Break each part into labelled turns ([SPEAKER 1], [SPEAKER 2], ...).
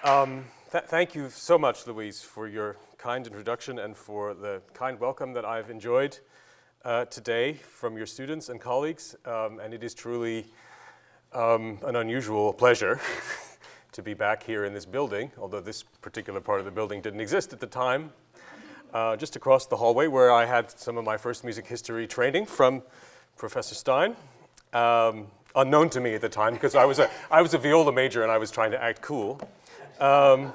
[SPEAKER 1] Thank you so much, Louise, for your kind introduction and for the kind welcome that I've enjoyed today from your students and colleagues. And it is truly an unusual pleasure to be back here in this building, although this particular part of the building didn't exist at the time. Just across the hallway where I had some of my first music history training from Professor Stein. Unknown to me at the time because I was a viola major and I was trying to act cool. I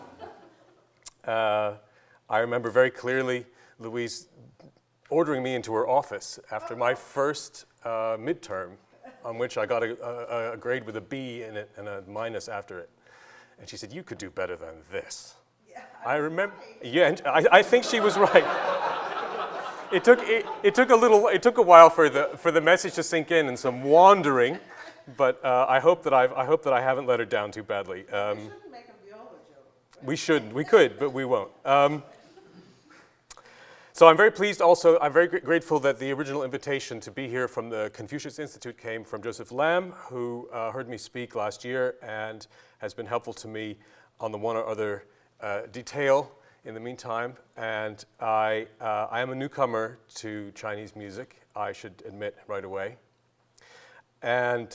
[SPEAKER 1] remember very clearly Louise ordering me into her office after my first midterm, on which I got a grade with a B in it and a minus after it. And she said, "You could do better than this."
[SPEAKER 2] Yeah,
[SPEAKER 1] I remember. Right. Yeah, and I think she was right. It took a while for the message to sink in and some wandering, but I hope that I haven't let her down too badly.
[SPEAKER 2] We shouldn't make a viola joke.
[SPEAKER 1] We could, but we won't. So I'm very pleased also, I'm very grateful that the original invitation to be here from the Confucius Institute came from Joseph Lamb, who heard me speak last year and has been helpful to me on the one or other detail in the meantime. And I am a newcomer to Chinese music, I should admit right away. And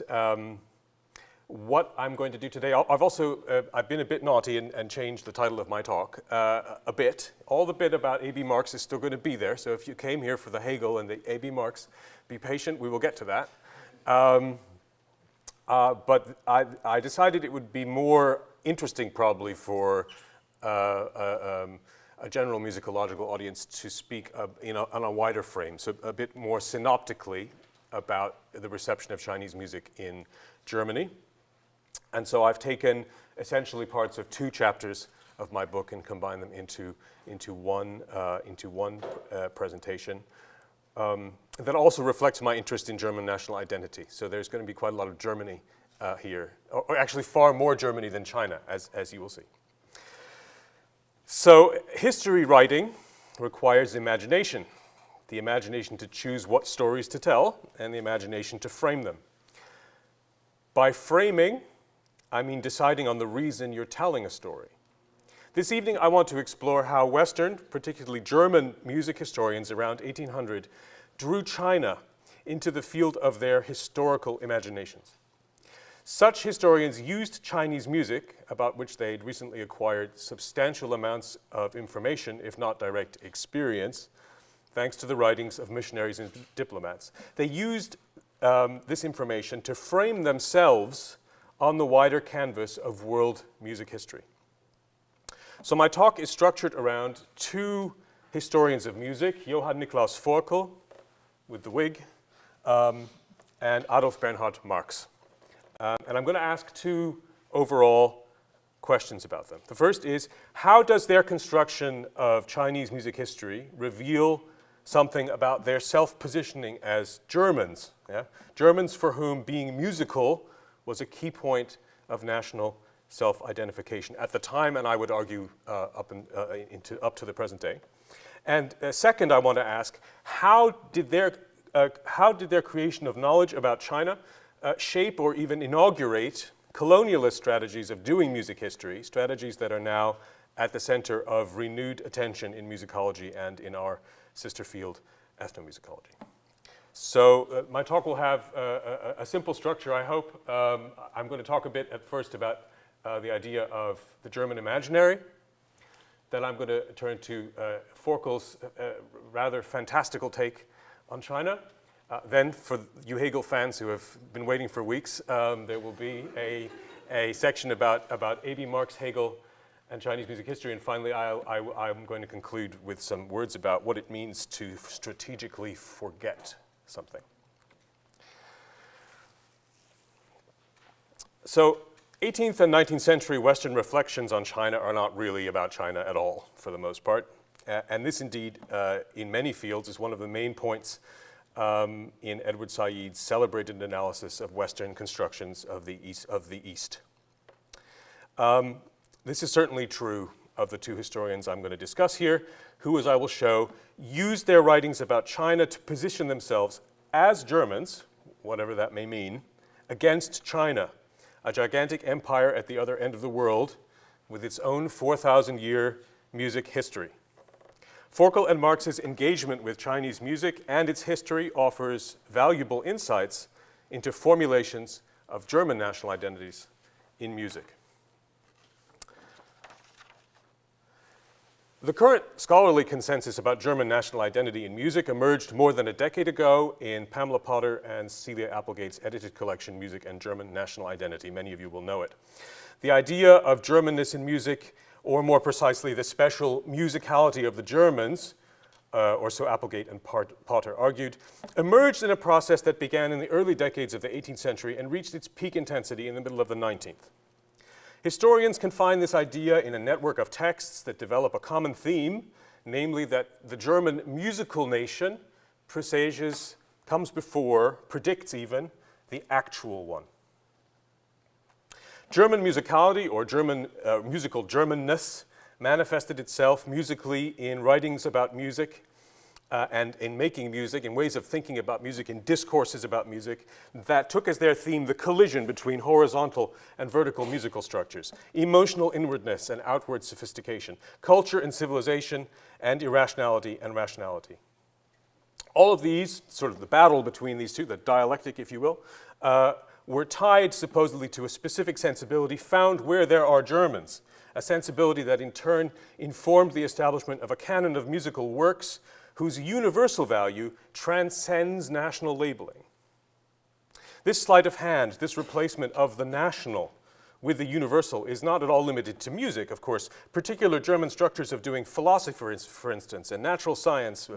[SPEAKER 1] what I'm going to do today, I've been a bit naughty and changed the title of my talk a bit. All the bit about A.B. Marx is still going to be there, so if you came here for the Hegel and the A.B. Marx, be patient, we will get to that. But I decided it would be more interesting probably for a general musicological audience to speak on a wider frame, so a bit more synoptically about the reception of Chinese music in Germany. And so I've taken essentially parts of two chapters of my book and combined them into one presentation that also reflects my interest in German national identity. So there's going to be quite a lot of Germany here, or actually far more Germany than China, as you will see. So history writing requires imagination. The imagination to choose what stories to tell, and the imagination to frame them. By framing, I mean deciding on the reason you're telling a story. This evening I want to explore how Western, particularly German music historians around 1800 drew China into the field of their historical imaginations. Such historians used Chinese music, about which they'd recently acquired substantial amounts of information, if not direct experience, thanks to the writings of missionaries and diplomats. They used this information to frame themselves on the wider canvas of world music history. So my talk is structured around two historians of music, Johann Nicolaus Forkel, with the wig, and Adolf Bernhard Marx. And I'm going to ask two overall questions about them. The first is, how does their construction of Chinese music history reveal something about their self-positioning as Germans? Yeah? Germans for whom being musical was a key point of national self-identification at the time, and I would argue up to the present day. And second, I want to ask, how did their creation of knowledge about China shape or even inaugurate colonialist strategies of doing music history, strategies that are now at the center of renewed attention in musicology and in our sister field, ethnomusicology. So my talk will have a simple structure, I hope. I'm going to talk a bit at first about the idea of the German imaginary. Then I'm going to turn to Forkel's rather fantastical take on China. Then for you Hegel fans who have been waiting for weeks, there will be a section about A.B. Marx, Hegel, and Chinese music history. And finally, I'm going to conclude with some words about what it means to strategically forget something. So 18th and 19th century Western reflections on China are not really about China at all, for the most part. And this indeed, in many fields, is one of the main points in Edward Said's celebrated analysis of Western constructions of the East. This is certainly true of the two historians I'm going to discuss here, who, as I will show, used their writings about China to position themselves as Germans, whatever that may mean, against China, a gigantic empire at the other end of the world, with its own 4,000-year music history. Forkel and Marx's engagement with Chinese music and its history offers valuable insights into formulations of German national identities in music. The current scholarly consensus about German national identity in music emerged more than a decade ago in Pamela Potter and Celia Applegate's edited collection, Music and German National Identity. Many of you will know it. The idea of Germanness in music, or more precisely, the special musicality of the Germans, or so Applegate and Potter argued, emerged in a process that began in the early decades of the 18th century and reached its peak intensity in the middle of the 19th. Historians can find this idea in a network of texts that develop a common theme, namely that the German musical nation presages, comes before, predicts even, the actual one. German musicality, or musical Germanness, manifested itself musically in writings about music and in making music, in ways of thinking about music, in discourses about music that took as their theme the collision between horizontal and vertical musical structures, emotional inwardness and outward sophistication, culture and civilization, and irrationality and rationality. All of these, sort of the battle between these two, the dialectic, if you will, were tied supposedly to a specific sensibility found where there are Germans, a sensibility that in turn informed the establishment of a canon of musical works whose universal value transcends national labeling. This sleight of hand, this replacement of the national with the universal is not at all limited to music. Of course, particular German structures of doing philosophy, for instance, and natural science,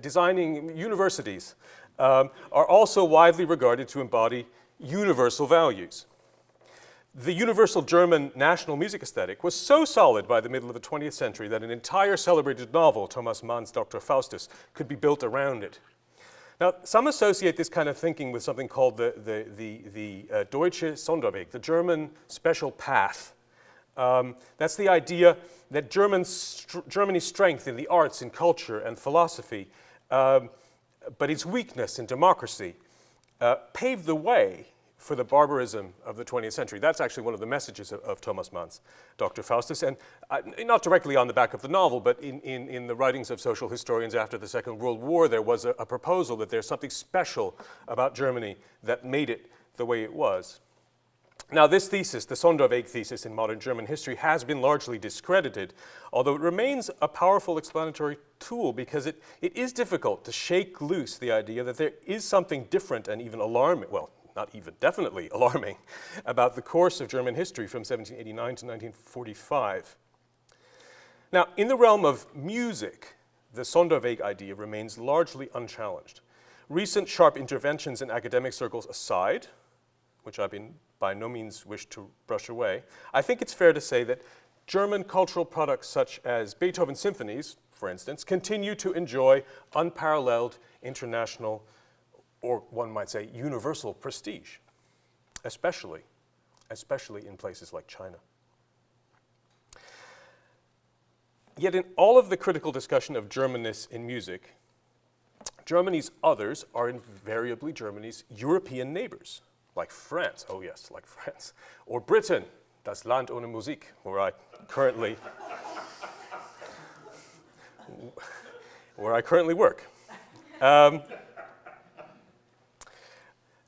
[SPEAKER 1] designing universities, are also widely regarded to embody universal values. The universal German national music aesthetic was so solid by the middle of the 20th century that an entire celebrated novel, Thomas Mann's Dr. Faustus, could be built around it. Now, some associate this kind of thinking with something called the Deutsche Sonderweg, the German special path. That's the idea that Germany's strength in the arts, in culture, and philosophy, but its weakness in democracy, paved the way for the barbarism of the 20th century. That's actually one of the messages of Thomas Mann's Dr. Faustus, and not directly on the back of the novel, but in the writings of social historians after the Second World War, there was a proposal that there's something special about Germany that made it the way it was. Now, this thesis, the Sonderweg thesis in modern German history, has been largely discredited, although it remains a powerful explanatory tool because it is difficult to shake loose the idea that there is something different and even alarming, well, not even definitely alarming, about the course of German history from 1789 to 1945. Now, in the realm of music, the Sonderweg idea remains largely unchallenged. Recent sharp interventions in academic circles aside, which I've been by no means wish to brush away, I think it's fair to say that German cultural products such as Beethoven symphonies, for instance, continue to enjoy unparalleled international, or one might say universal prestige, especially in places like China. Yet in all of the critical discussion of Germanness in music, Germany's others are invariably Germany's European neighbors, like France, oh yes, like France, or Britain, das Land ohne Musik, where I currently work.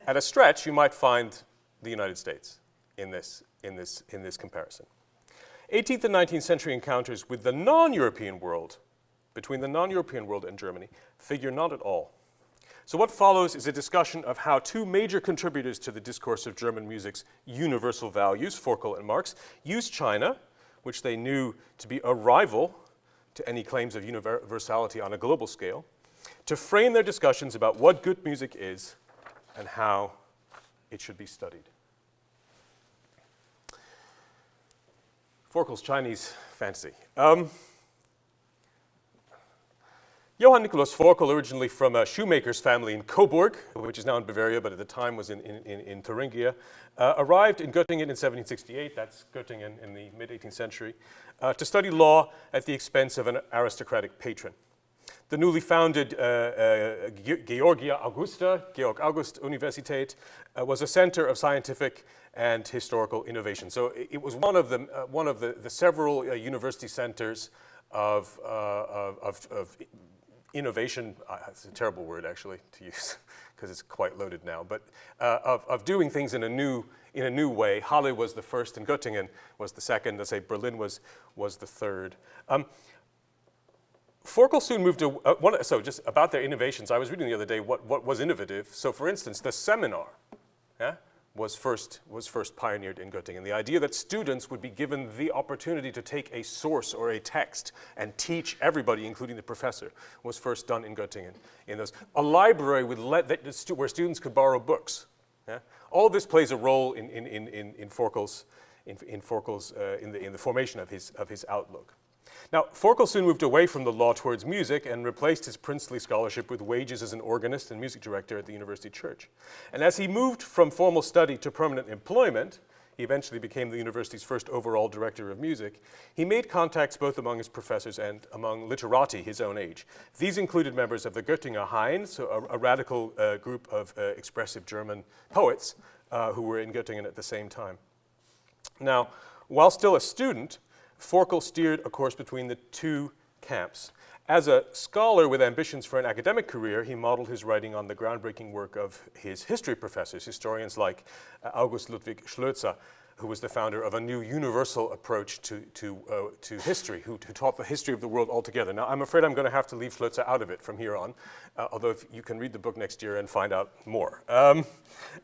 [SPEAKER 1] At a stretch, you might find the United States in this comparison. 18th and 19th century encounters with the non-European world, between the non-European world and Germany, figure not at all. So what follows is a discussion of how two major contributors to the discourse of German music's universal values, Forkel and Marx, used China, which they knew to be a rival to any claims of universality on a global scale, to frame their discussions about what good music is and how it should be studied. Forkel's Chinese fantasy. Johann Nicholas Forkel, originally from a shoemaker's family in Coburg, which is now in Bavaria, but at the time was in Thuringia, arrived in Göttingen in 1768, that's Göttingen in the mid-18th century, to study law at the expense of an aristocratic patron. The newly founded Georg August Universität was a center of scientific and historical innovation. So it was one of the several university centers of innovation. It's a terrible word actually to use because it's quite loaded now. But of doing things in a new way. Halle was the first, and Göttingen was the second. Let's say Berlin was the third. Forkel soon moved to, so just about their innovations, I was reading the other day what was innovative. So for instance, the seminar was first pioneered in Göttingen. The idea that students would be given the opportunity to take a source or a text and teach everybody, including the professor, was first done in Göttingen. A library where students could borrow books. Yeah? All this plays a role in Forkel's in the formation of his outlook. Now, Forkel soon moved away from the law towards music and replaced his princely scholarship with wages as an organist and music director at the university church. And as he moved from formal study to permanent employment, he eventually became the university's first overall director of music. He made contacts both among his professors and among literati his own age. These included members of the Göttinger Hain, so a radical group of expressive German poets who were in Göttingen at the same time. Now, while still a student, Forkel steered a course between the two camps. As a scholar with ambitions for an academic career, he modeled his writing on the groundbreaking work of his history professors, historians like August Ludwig Schlözer, who was the founder of a new universal approach to history, who taught the history of the world altogether. Now, I'm afraid I'm going to have to leave Schlözer out of it from here on, although if you can read the book next year and find out more.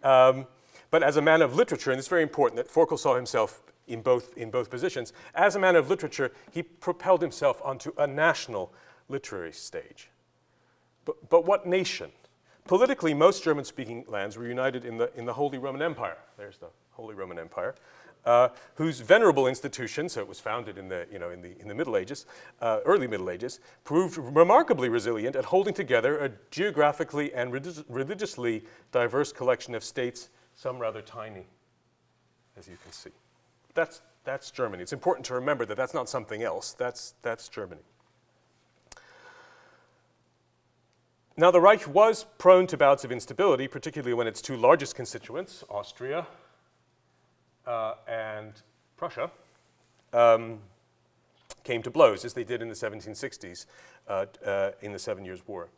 [SPEAKER 1] But as a man of literature, and it's very important that Forkel saw himself in both positions, as a man of literature, he propelled himself onto a national literary stage. But what nation? Politically, most German-speaking lands were united in the Holy Roman Empire. There's the Holy Roman Empire, whose venerable institution, so it was founded in the Middle Ages, early Middle Ages, proved remarkably resilient at holding together a geographically and religiously diverse collection of states, some rather tiny, as you can see. That's Germany. It's important to remember that that's not something else. That's Germany. Now, the Reich was prone to bouts of instability, particularly when its two largest constituents, Austria and Prussia, came to blows, as they did in the 1760s in the 7 Years' War.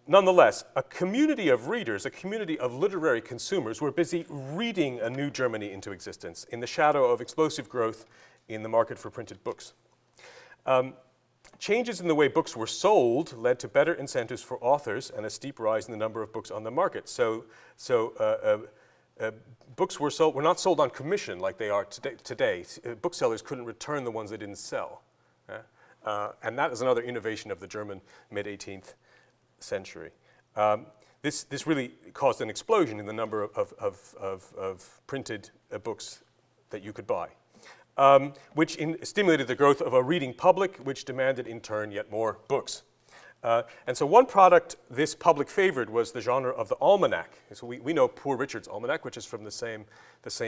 [SPEAKER 1] Nonetheless, a community of readers, a community of literary consumers were busy reading a new Germany into existence in the shadow of explosive growth in the market for printed books. Changes in the way books were sold led to better incentives for authors and a steep rise in the number of books on the market. Books were not sold on commission like they are today. Booksellers couldn't return the ones they didn't sell. And that is another innovation of the German mid-18th century. This really caused an explosion in the number of printed books that you could buy, which stimulated the growth of a reading public, which demanded in turn yet more books. And so one product this public favored was the genre of the almanac. So we know Poor Richard's Almanac, which is from the same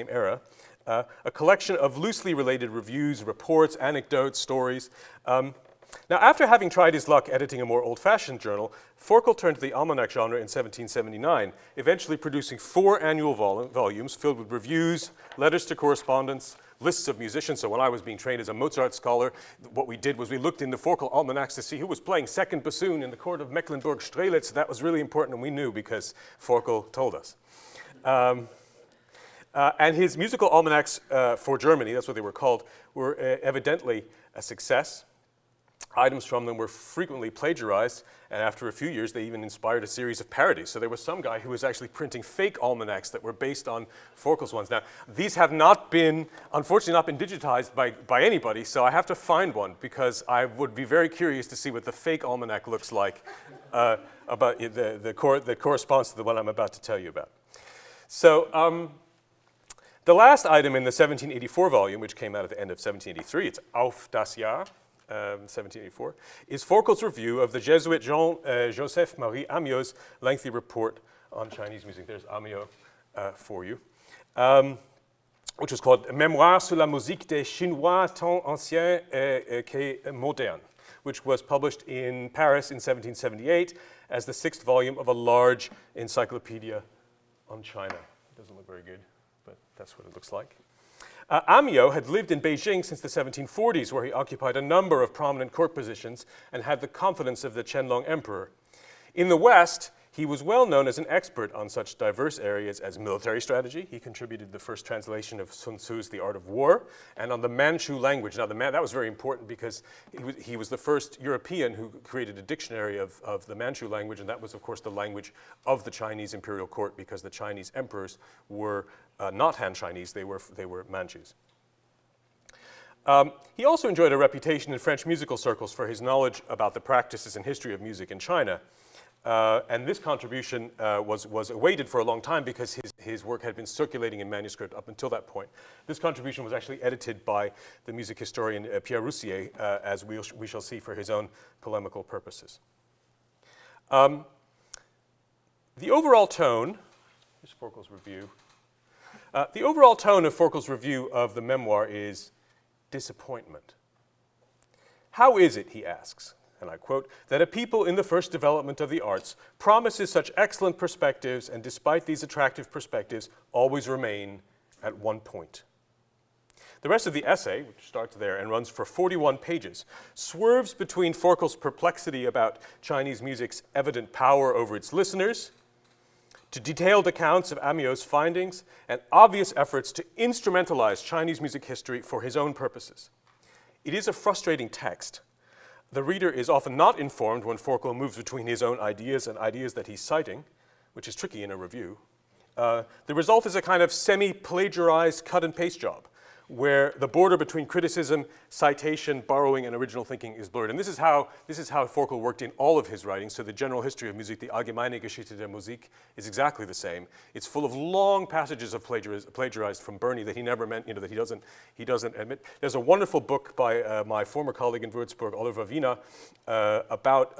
[SPEAKER 1] era, a collection of loosely related reviews, reports, anecdotes, stories. Now, after having tried his luck editing a more old-fashioned journal, Forkel turned to the almanac genre in 1779, eventually producing 4 annual volumes filled with reviews, letters to correspondents, lists of musicians. So when I was being trained as a Mozart scholar, what we did was we looked in the Forkel almanacs to see who was playing second bassoon in the court of Mecklenburg-Strelitz. That was really important, and we knew because Forkel told us. And his musical almanacs for Germany, that's what they were called, were evidently a success. Items from them were frequently plagiarized, and after a few years, they even inspired a series of parodies. So there was some guy who was actually printing fake almanacs that were based on Forkel's ones. Now, these have unfortunately not been digitized by anybody, so I have to find one because I would be very curious to see what the fake almanac looks like that corresponds to the one I'm about to tell you about. So the last item in the 1784 volume, which came out at the end of 1783, it's Auf das Jahr, 1784, is Forkel's review of the Jesuit Joseph Marie Amiot's lengthy report on Chinese music. There's Amiot for you, which was called Mémoire sur la musique des Chinois tant anciens que modernes, which was published in Paris in 1778 as the 6th volume of a large encyclopedia on China. It doesn't look very good, but that's what it looks like. Amiot had lived in Beijing since the 1740s, where he occupied a number of prominent court positions and had the confidence of the Qianlong emperor. In the West, he was well known as an expert on such diverse areas as military strategy. He contributed the first translation of Sun Tzu's The Art of War, and on the Manchu language. Now, that was very important because he was the first European who created a dictionary of the Manchu language, and that was, of course, the language of the Chinese imperial court because the Chinese emperors were not Han Chinese, they were Manchus. He also enjoyed a reputation in French musical circles for his knowledge about the practices and history of music in China. And this contribution was awaited for a long time because his work had been circulating in manuscript up until that point. This contribution was actually edited by the music historian Pierre Roussier, as we shall see, for his own polemical purposes. The overall tone, here's Forkel's review. The overall tone of Forkel's review of the memoir is disappointment. How is it, he asks, and I quote, that a people in the first development of the arts promises such excellent perspectives and despite these attractive perspectives always remain at one point. The rest of the essay, which starts there and runs for 41 pages, swerves between Forkel's perplexity about Chinese music's evident power over its listeners to detailed accounts of Amiot's findings and obvious efforts to instrumentalize Chinese music history for his own purposes. It is a frustrating text. The reader is often not informed when Forkel moves between his own ideas and ideas that he's citing, which is tricky in a review. The result is a kind of semi-plagiarized cut-and-paste job, where the border between criticism, citation, borrowing, and original thinking is blurred. And this is how Forkel worked in all of his writings. So the general history of music, the Allgemeine Geschichte der Musik, is exactly the same. It's full of long passages of plagiarized from Burney that he never meant, that he doesn't admit. There's a wonderful book by my former colleague in Würzburg, Oliver Wiener, about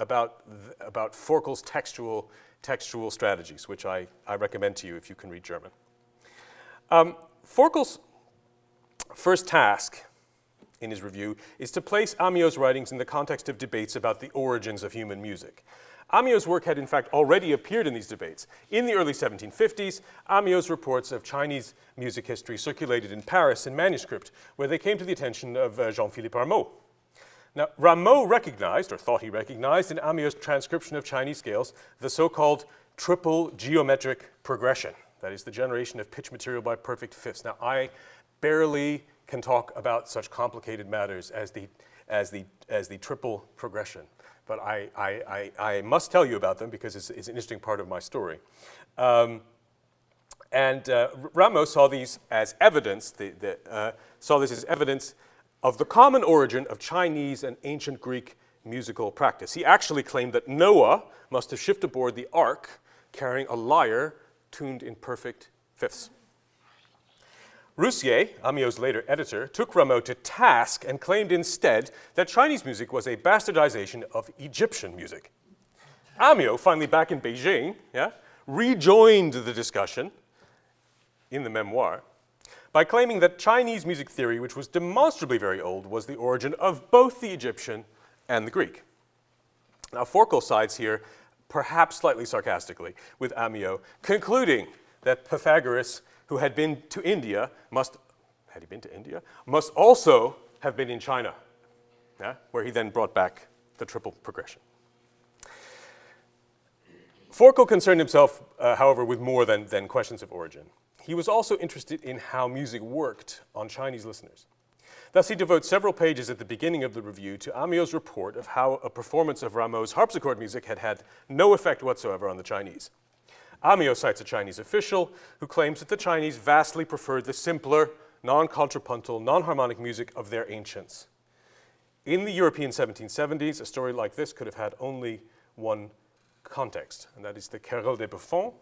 [SPEAKER 1] Forkel's textual strategies, which I recommend to you if you can read German. Forkel's first task in his review is to place Amiot's writings in the context of debates about the origins of human music. Amiot's work had in fact already appeared in these debates. In the early 1750s, Amiot's reports of Chinese music history circulated in Paris in manuscript, where they came to the attention of Jean-Philippe Rameau. Now, Rameau recognized, or thought he recognized, in Amiot's transcription of Chinese scales, the so-called triple geometric progression. That is the generation of pitch material by perfect fifths. Now, I barely can talk about such complicated matters as the triple progression, but I must tell you about them because it's an interesting part of my story. Rameau saw these as evidence. Saw this as evidence of the common origin of Chinese and ancient Greek musical practice. He actually claimed that Noah must have shipped aboard the ark carrying a lyre tuned in perfect fifths. Roussier, Amiot's later editor, took Rameau to task and claimed instead that Chinese music was a bastardization of Egyptian music. Amiot, finally back in Beijing, rejoined the discussion in the memoir by claiming that Chinese music theory, which was demonstrably very old, was the origin of both the Egyptian and the Greek. Now, Forkel sides here, perhaps slightly sarcastically, with Amiot, concluding that Pythagoras, who had been to India, must also have been in China, where he then brought back the triple progression. Forkel concerned himself, however, with more than questions of origin. He was also interested in how music worked on Chinese listeners. Thus, he devotes several pages at the beginning of the review to Amiot's report of how a performance of Rameau's harpsichord music had had no effect whatsoever on the Chinese. Amiot cites a Chinese official who claims that the Chinese vastly preferred the simpler, non-contrapuntal, non-harmonic music of their ancients. In the European 1770s, a story like this could have had only one context, and that is the Querelle des Buffons,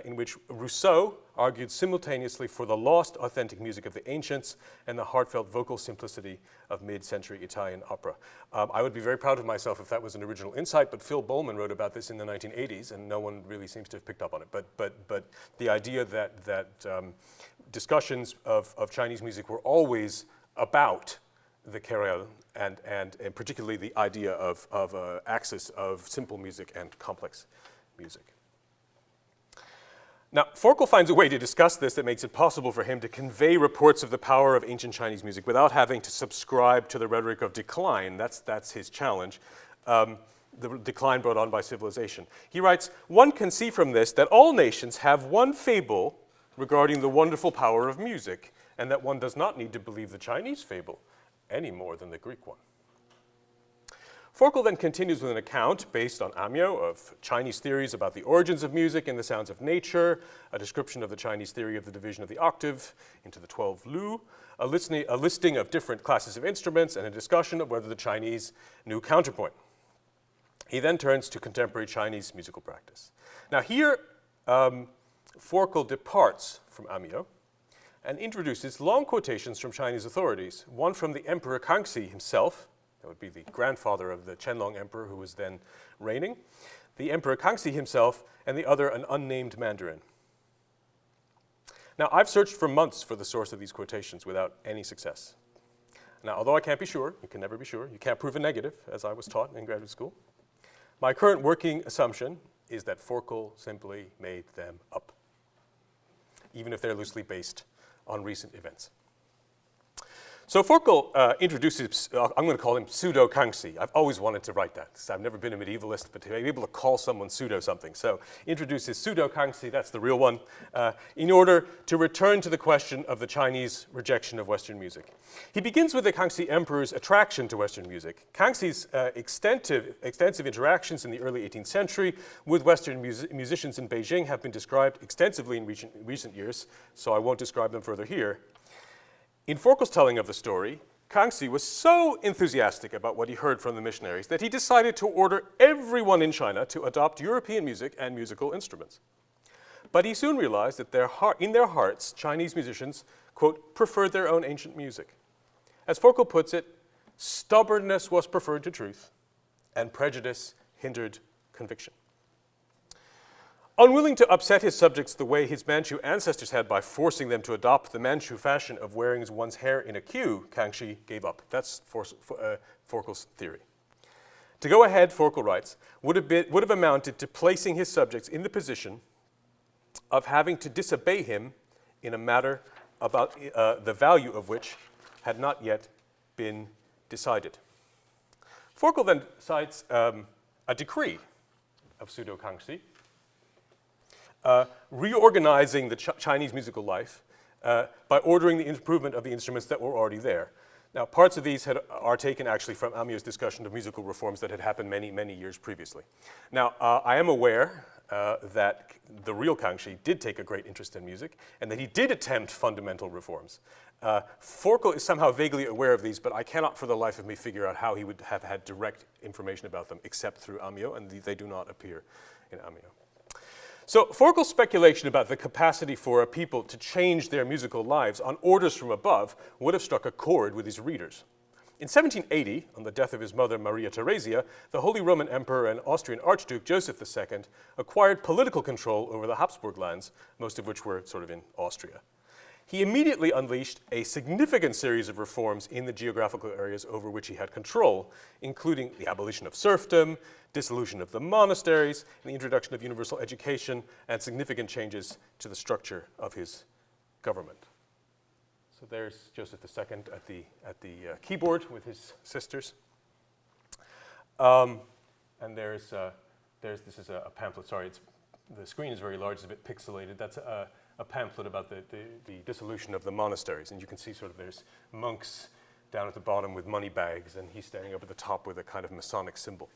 [SPEAKER 1] in which Rousseau argued simultaneously for the lost authentic music of the ancients and the heartfelt vocal simplicity of mid-century Italian opera. I would be very proud of myself if that was an original insight, but Phil Bowman wrote about this in the 1980s, and no one really seems to have picked up on it. But the idea that discussions of Chinese music were always about the querelle and particularly the idea of an axis of simple music and complex music. Now, Forkel finds a way to discuss this that makes it possible for him to convey reports of the power of ancient Chinese music without having to subscribe to the rhetoric of decline. That's his challenge, the decline brought on by civilization. He writes, "One can see from this that all nations have one fable regarding the wonderful power of music, and that one does not need to believe the Chinese fable any more than the Greek one." Forkel then continues with an account based on Amyot of Chinese theories about the origins of music and the sounds of nature, a description of the Chinese theory of the division of the octave into the 12 lu, a listing of different classes of instruments, and a discussion of whether the Chinese knew counterpoint. He then turns to contemporary Chinese musical practice. Now here, Forkel departs from Amyot and introduces long quotations from Chinese authorities, one from the Emperor Kangxi himself, that would be the grandfather of the Qianlong emperor who was then reigning, the Emperor Kangxi himself, and the other an unnamed Mandarin. Now, I've searched for months for the source of these quotations without any success. Now, although I can't be sure, you can never be sure, you can't prove a negative, as I was taught in graduate school, my current working assumption is that Forkel simply made them up, even if they're loosely based on recent events. So Forkel introduces, I'm going to call him pseudo-Kangxi. I've always wanted to write that. I've never been a medievalist, but to be able to call someone pseudo something. So introduces pseudo-Kangxi, that's the real one, in order to return to the question of the Chinese rejection of Western music. He begins with the Kangxi emperor's attraction to Western music. Kangxi's extensive interactions in the early 18th century with Western musicians in Beijing have been described extensively in recent years, so I won't describe them further here. In Forkel's telling of the story, Kangxi was so enthusiastic about what he heard from the missionaries that he decided to order everyone in China to adopt European music and musical instruments. But he soon realized that in their hearts, Chinese musicians, quote, preferred their own ancient music. As Forkel puts it, stubbornness was preferred to truth, and prejudice hindered conviction. Unwilling to upset his subjects the way his Manchu ancestors had by forcing them to adopt the Manchu fashion of wearing one's hair in a queue, Kangxi gave up. That's Forkel's theory. To go ahead, Forkel writes, would have amounted to placing his subjects in the position of having to disobey him in a matter about the value of which had not yet been decided. Forkel then cites a decree of pseudo-Kangxi, reorganizing the Chinese musical life by ordering the improvement of the instruments that were already there. Now, parts of these are taken actually from Amyot's discussion of musical reforms that had happened many, many years previously. Now, I am aware that the real Kangxi did take a great interest in music and that he did attempt fundamental reforms. Forkel is somehow vaguely aware of these, but I cannot for the life of me figure out how he would have had direct information about them except through Amyot, and they do not appear in Amyot. So Forkel's speculation about the capacity for a people to change their musical lives on orders from above would have struck a chord with his readers. In 1780, on the death of his mother Maria Theresia, the Holy Roman Emperor and Austrian Archduke Joseph II acquired political control over the Habsburg lands, most of which were sort of in Austria. He immediately unleashed a significant series of reforms in the geographical areas over which he had control, including the abolition of serfdom, dissolution of the monasteries, and the introduction of universal education, and significant changes to the structure of his government. So there's Joseph II at the keyboard with his sisters. And this is a pamphlet. Sorry, the screen is very large, it's a bit pixelated. That's a pamphlet about the dissolution of the monasteries. And you can see sort of there's monks down at the bottom with money bags, and he's standing up at the top with a kind of Masonic symbol.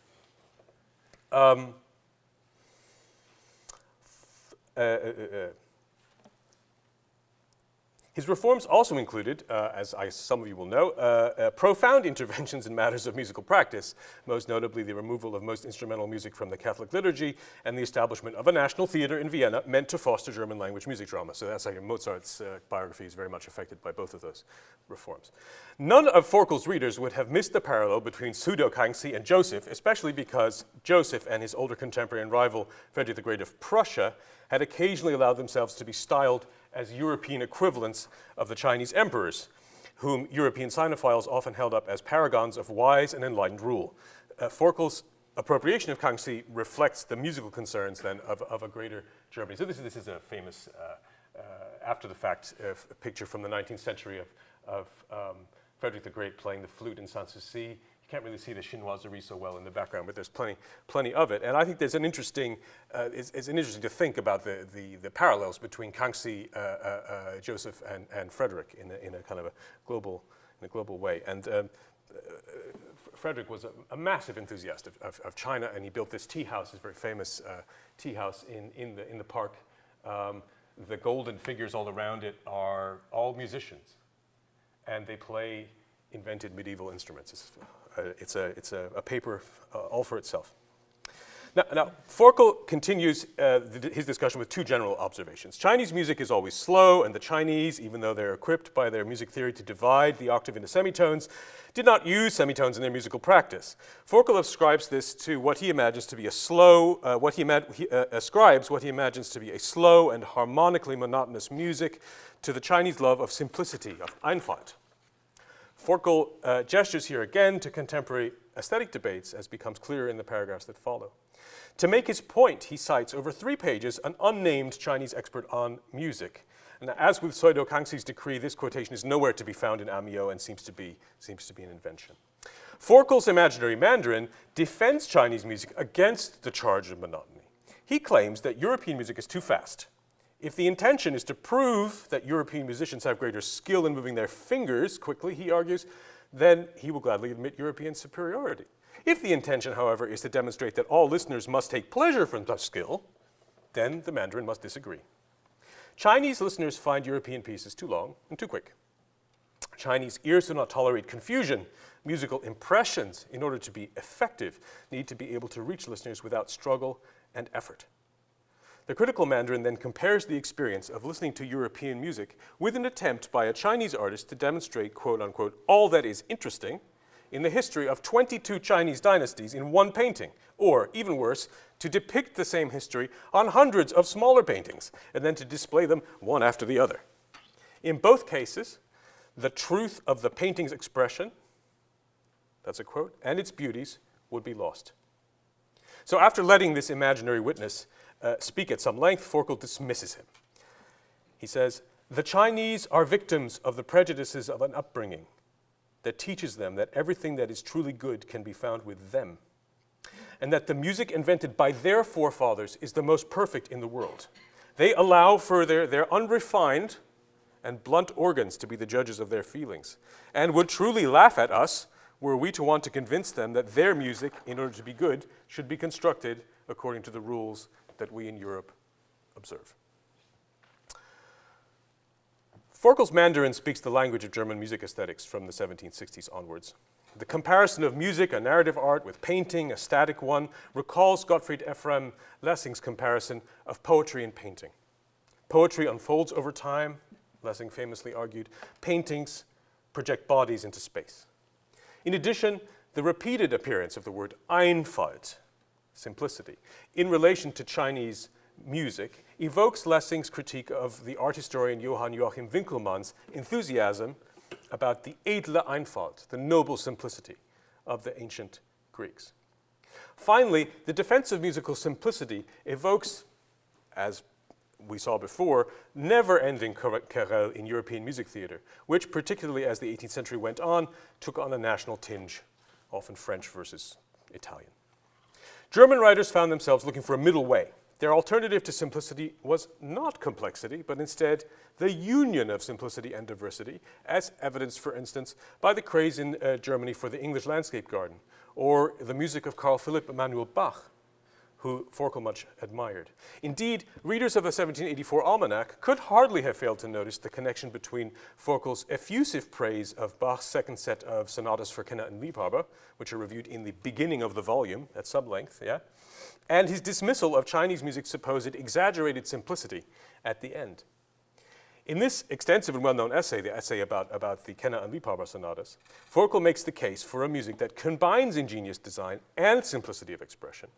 [SPEAKER 1] His reforms also included, as some of you will know, profound interventions in matters of musical practice, most notably the removal of most instrumental music from the Catholic liturgy and the establishment of a national theater in Vienna meant to foster German language music drama. So that's like Mozart's biography is very much affected by both of those reforms. None of Forkel's readers would have missed the parallel between pseudo-Kangxi and Joseph, especially because Joseph and his older contemporary and rival, Frederick the Great of Prussia, had occasionally allowed themselves to be styled as European equivalents of the Chinese emperors. whom European Sinophiles often held up as paragons of wise and enlightened rule. Forkel's appropriation of Kangxi reflects the musical concerns then of a greater Germany. So this is a famous, after-the-fact picture from the 19th century of Frederick the Great playing the flute in Sanssouci. You can't really see the chinoiserie so well in the background, but there's plenty of it. And I think there's an interesting, it's interesting to think about the parallels between Kangxi, Joseph, and Frederick in a kind of a global way. And Frederick was a massive enthusiast of China, and he built this tea house, this very famous tea house in the park. The golden figures all around it are all musicians, and they play invented medieval instruments. It's a paper all for itself. Now Forkel continues his discussion with two general observations. Chinese music is always slow, and the Chinese, even though they're equipped by their music theory to divide the octave into semitones, did not use semitones in their musical practice. Forkel ascribes this to what he imagines to be a slow, ascribes what he imagines to be a slow and harmonically monotonous music to the Chinese love of simplicity, of Einfalt. Forkel gestures here again to contemporary aesthetic debates, as becomes clear in the paragraphs that follow. To make his point, he cites over 3 pages an unnamed Chinese expert on music. And as with Pseudo Kangxi's decree, this quotation is nowhere to be found in Amiot and seems to be an invention. Forkel's imaginary Mandarin defends Chinese music against the charge of monotony. He claims that European music is too fast. If the intention is to prove that European musicians have greater skill in moving their fingers quickly, he argues, then he will gladly admit European superiority. If the intention, however, is to demonstrate that all listeners must take pleasure from such skill, then the Mandarin must disagree. Chinese listeners find European pieces too long and too quick. Chinese ears do not tolerate confusion. Musical impressions, in order to be effective, need to be able to reach listeners without struggle and effort. The critical Mandarin then compares the experience of listening to European music with an attempt by a Chinese artist to demonstrate, quote unquote, all that is interesting in the history of 22 Chinese dynasties in one painting, or, even worse, to depict the same history on hundreds of smaller paintings, and then to display them one after the other. In both cases, the truth of the painting's expression, that's a quote, and its beauties would be lost. So after letting this imaginary witness speak at some length, Forkel dismisses him. He says, "The Chinese are victims of the prejudices of an upbringing that teaches them that everything that is truly good can be found with them, and that the music invented by their forefathers is the most perfect in the world. They allow further their unrefined and blunt organs to be the judges of their feelings, and would truly laugh at us were we to want to convince them that their music, in order to be good, should be constructed according to the rules that we in Europe observe." Forkel's Mandarin speaks the language of German music aesthetics from the 1760s onwards. The comparison of music, a narrative art, with painting, a static one, recalls Gottfried Ephraim Lessing's comparison of poetry and painting. Poetry unfolds over time, Lessing famously argued. Paintings project bodies into space. In addition, the repeated appearance of the word Einfalt, simplicity, in relation to Chinese music evokes Lessing's critique of the art historian Johann Joachim Winckelmann's enthusiasm about the edle Einfalt, the noble simplicity of the ancient Greeks. Finally, the defense of musical simplicity evokes, as we saw before, never-ending querelle in European music theater, which, particularly as the 18th century went on, took on a national tinge, often French versus Italian. German writers found themselves looking for a middle way. Their alternative to simplicity was not complexity, but instead the union of simplicity and diversity, as evidenced, for instance, by the craze in Germany for the English landscape garden, or the music of Carl Philipp Emanuel Bach, who Forkel much admired. Indeed, readers of the 1784 Almanac could hardly have failed to notice the connection between Forkel's effusive praise of Bach's second set of sonatas for Kenner and Liebhaber, which are reviewed in the beginning of the volume at some length, and his dismissal of Chinese music's supposed exaggerated simplicity at the end. In this extensive and well-known essay, the essay about the Kenner and Liebhaber sonatas, Forkel makes the case for a music that combines ingenious design and simplicity of expression.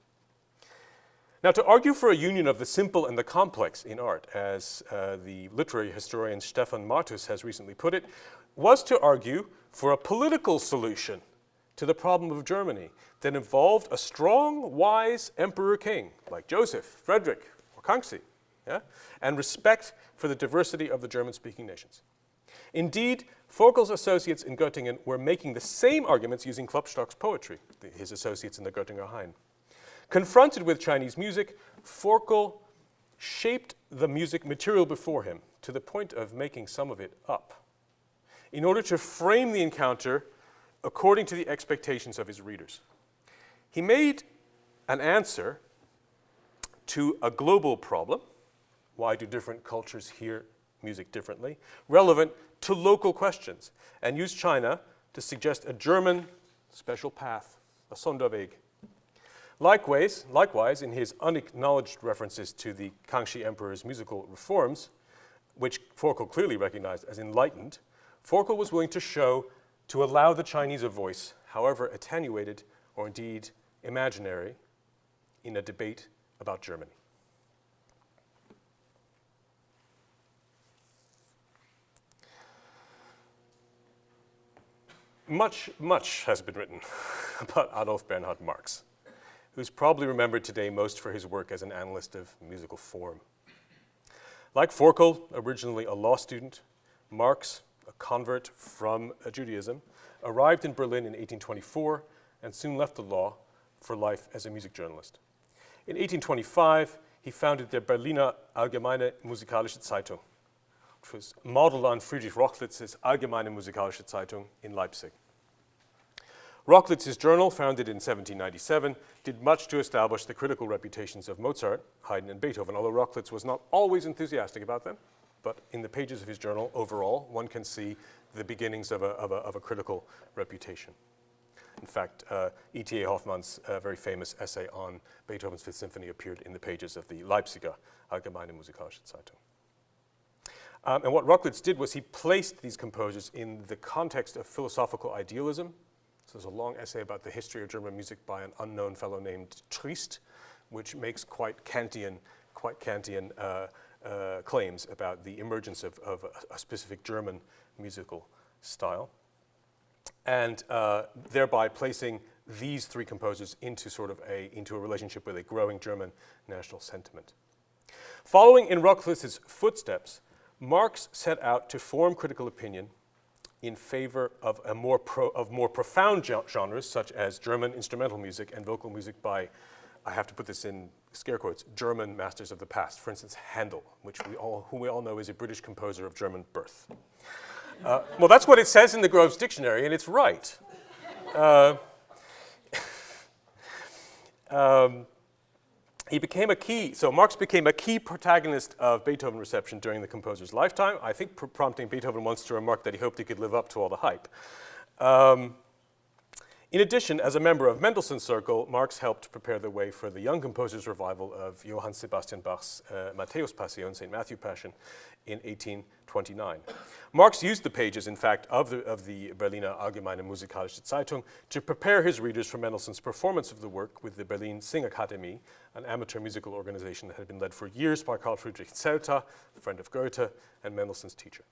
[SPEAKER 1] Now, to argue for a union of the simple and the complex in art, as the literary historian Stefan Martus has recently put it, was to argue for a political solution to the problem of Germany that involved a strong, wise emperor-king like Joseph, Frederick, or Kangxi, yeah? And respect for the diversity of the German-speaking nations. Indeed, Forkel's associates in Göttingen were making the same arguments using Klopstock's poetry, his associates in the Göttinger Hain. Confronted with Chinese music, Forkel shaped the music material before him to the point of making some of it up, in order to frame the encounter according to the expectations of his readers. He made an answer to a global problem, why do different cultures hear music differently, relevant to local questions, and used China to suggest a German special path, a Sonderweg. Likewise, in his unacknowledged references to the Kangxi Emperor's musical reforms, which Forkel clearly recognized as enlightened, Forkel was willing to allow the Chinese a voice, however attenuated or indeed imaginary, in a debate about Germany. Much has been written about Adolf Bernhard Marx, who's probably remembered today most for his work as an analyst of musical form. Like Forkel, originally a law student, Marx, a convert from Judaism, arrived in Berlin in 1824 and soon left the law for life as a music journalist. In 1825, he founded the Berliner Allgemeine Musikalische Zeitung, which was modeled on Friedrich Rochlitz's Allgemeine Musikalische Zeitung in Leipzig. Rochlitz's journal, founded in 1797, did much to establish the critical reputations of Mozart, Haydn, and Beethoven, although Rochlitz was not always enthusiastic about them. But in the pages of his journal, overall, one can see the beginnings of a critical reputation. In fact, E.T.A. Hoffmann's very famous essay on Beethoven's Fifth Symphony appeared in the pages of the Leipziger Allgemeine Musikalische Zeitung. And what Rochlitz did was he placed these composers in the context of philosophical idealism. So there's a long essay about the history of German music by an unknown fellow named Triest, which makes quite Kantian claims about the emergence of a specific German musical style, and thereby placing these three composers into a relationship with a growing German national sentiment. Following in Rochlitz's footsteps, Marx set out to form critical opinion in favor of more profound genres such as German instrumental music and vocal music by, I have to put this in scare quotes, German masters of the past. For instance, Handel, whom we all know is a British composer of German birth. Well, that's what it says in the Groves Dictionary, and it's right. Marx became a key protagonist of Beethoven reception during the composer's lifetime, I think prompting Beethoven once to remark that he hoped he could live up to all the hype. In addition, as a member of Mendelssohn's circle, Marx helped prepare the way for the young composer's revival of Johann Sebastian Bach's Matthäus Passion, St. Matthew Passion, in 1829. Marx used the pages, in fact, of the Berliner Allgemeine Musikalische Zeitung to prepare his readers for Mendelssohn's performance of the work with the Berlin Singakademie, an amateur musical organization that had been led for years by Carl Friedrich Zelter, a friend of Goethe, and Mendelssohn's teacher.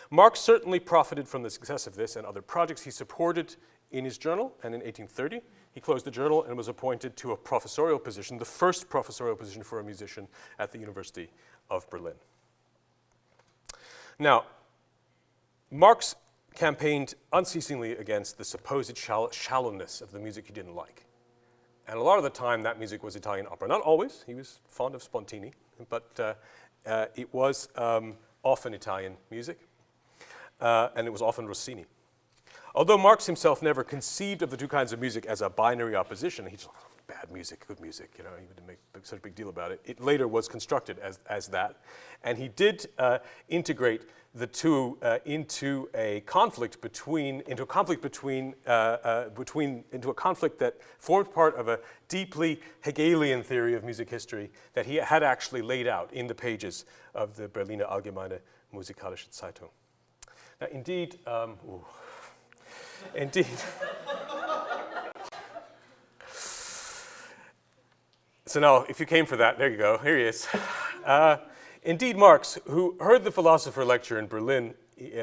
[SPEAKER 1] Marx certainly profited from the success of this and other projects he supported in his journal, and in 1830, he closed the journal and was appointed to a professorial position, the first professorial position for a musician at the University of Berlin. Now, Marx campaigned unceasingly against the supposed shallowness of the music he didn't like. And a lot of the time, that music was Italian opera. Not always, he was fond of Spontini, but it was often Italian music, and it was often Rossini. Although Marx himself never conceived of the two kinds of music as a binary opposition, he just bad music, good music, he didn't make such a big deal about it. It later was constructed as that, and he did integrate the two into a conflict that formed part of a deeply Hegelian theory of music history that he had actually laid out in the pages of the Berliner Allgemeine Musikalische Zeitung. Now, indeed. So now, if you came for that, there you go, here he is. Indeed, Marx, who heard the philosopher lecture in Berlin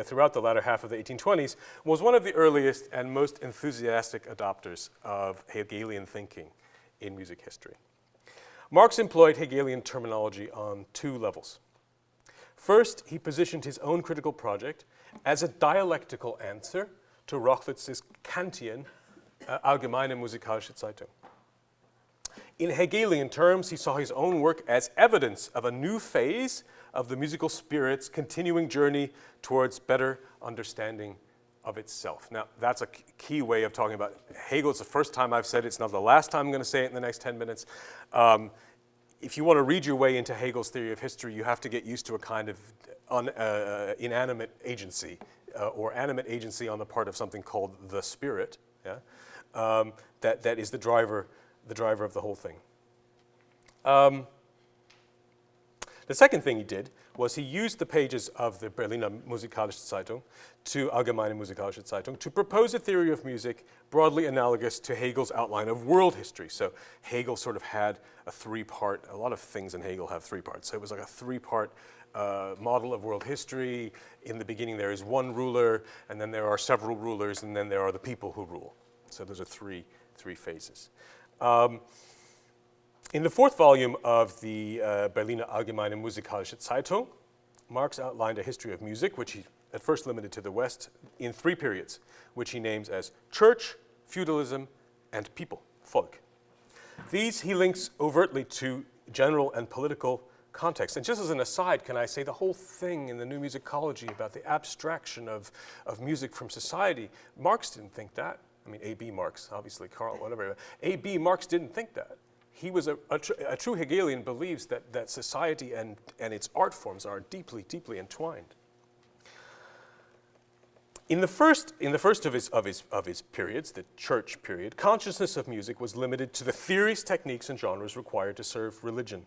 [SPEAKER 1] throughout the latter half of the 1820s, was one of the earliest and most enthusiastic adopters of Hegelian thinking in music history. Marx employed Hegelian terminology on two levels. First, he positioned his own critical project as a dialectical answer to Rochwitz's Kantian Allgemeine Musikalische Zeitung. In Hegelian terms, he saw his own work as evidence of a new phase of the musical spirit's continuing journey towards better understanding of itself. Now, that's a key way of talking about Hegel. It's the first time I've said it. It's not the last time I'm going to say it in the next 10 minutes. If you want to read your way into Hegel's theory of history, you have to get used to a kind of inanimate agency or animate agency on the part of something called the spirit. Yeah? That is the driver of the whole thing. The second thing he did was he used the pages of the Berliner Musikalische Zeitung Allgemeine Musikalische Zeitung to propose a theory of music broadly analogous to Hegel's outline of world history. So Hegel sort of had a lot of things in Hegel have three parts. So it was like a three-part model of world history. In the beginning there is one ruler, and then there are several rulers, and then there are the people who rule. So those are three phases. In the fourth volume of the Berliner Allgemeine Musikalische Zeitung, Marx outlined a history of music, which he at first limited to the West, in three periods, which he names as church, feudalism, and people, Volk. These he links overtly to general and political context. And just as an aside, can I say the whole thing in the new musicology about the abstraction of music from society, Marx didn't think that. I mean, A.B. Marx, obviously, Karl, whatever. A.B. Marx didn't think that. He was a true Hegelian, believes that society and its art forms are deeply, deeply entwined. In the first of his periods, the church period, consciousness of music was limited to the theories, techniques, and genres required to serve religion.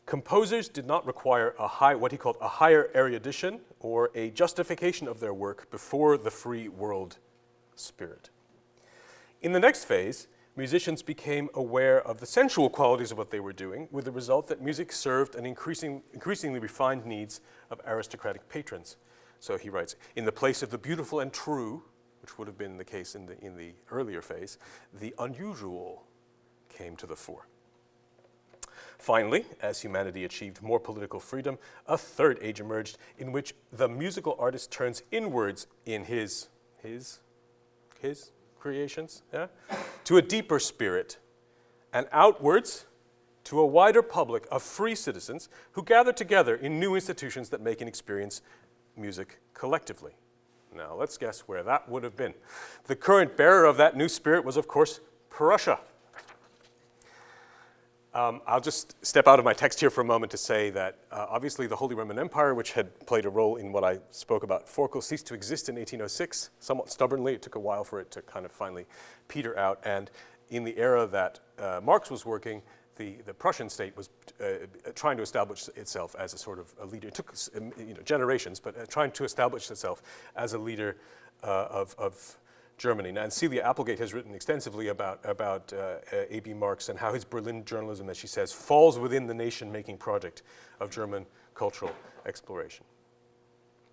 [SPEAKER 1] Composers did not require what he called a higher erudition or a justification of their work before the free world spirit. In the next phase, musicians became aware of the sensual qualities of what they were doing, with the result that music served an increasingly refined needs of aristocratic patrons. So he writes, in the place of the beautiful and true, which would have been the case in the earlier phase, the unusual came to the fore. Finally, as humanity achieved more political freedom, a third age emerged in which the musical artist turns inwards in his creations, yeah, to a deeper spirit, and outwards to a wider public of free citizens who gather together in new institutions that make and experience music collectively. Now, let's guess where that would have been. The current bearer of that new spirit was, of course, Prussia. I'll just step out of my text here for a moment to say that obviously the Holy Roman Empire, which had played a role in what I spoke about, Forkel, ceased to exist in 1806, somewhat stubbornly. It took a while for it to kind of finally peter out. And in the era that Marx was working, the Prussian state was trying to establish itself as a sort of a leader. It took generations, but trying to establish itself as a leader of Germany. Now, and Celia Applegate has written extensively about A.B. Marx and how his Berlin journalism, as she says, falls within the nation-making project of German cultural exploration.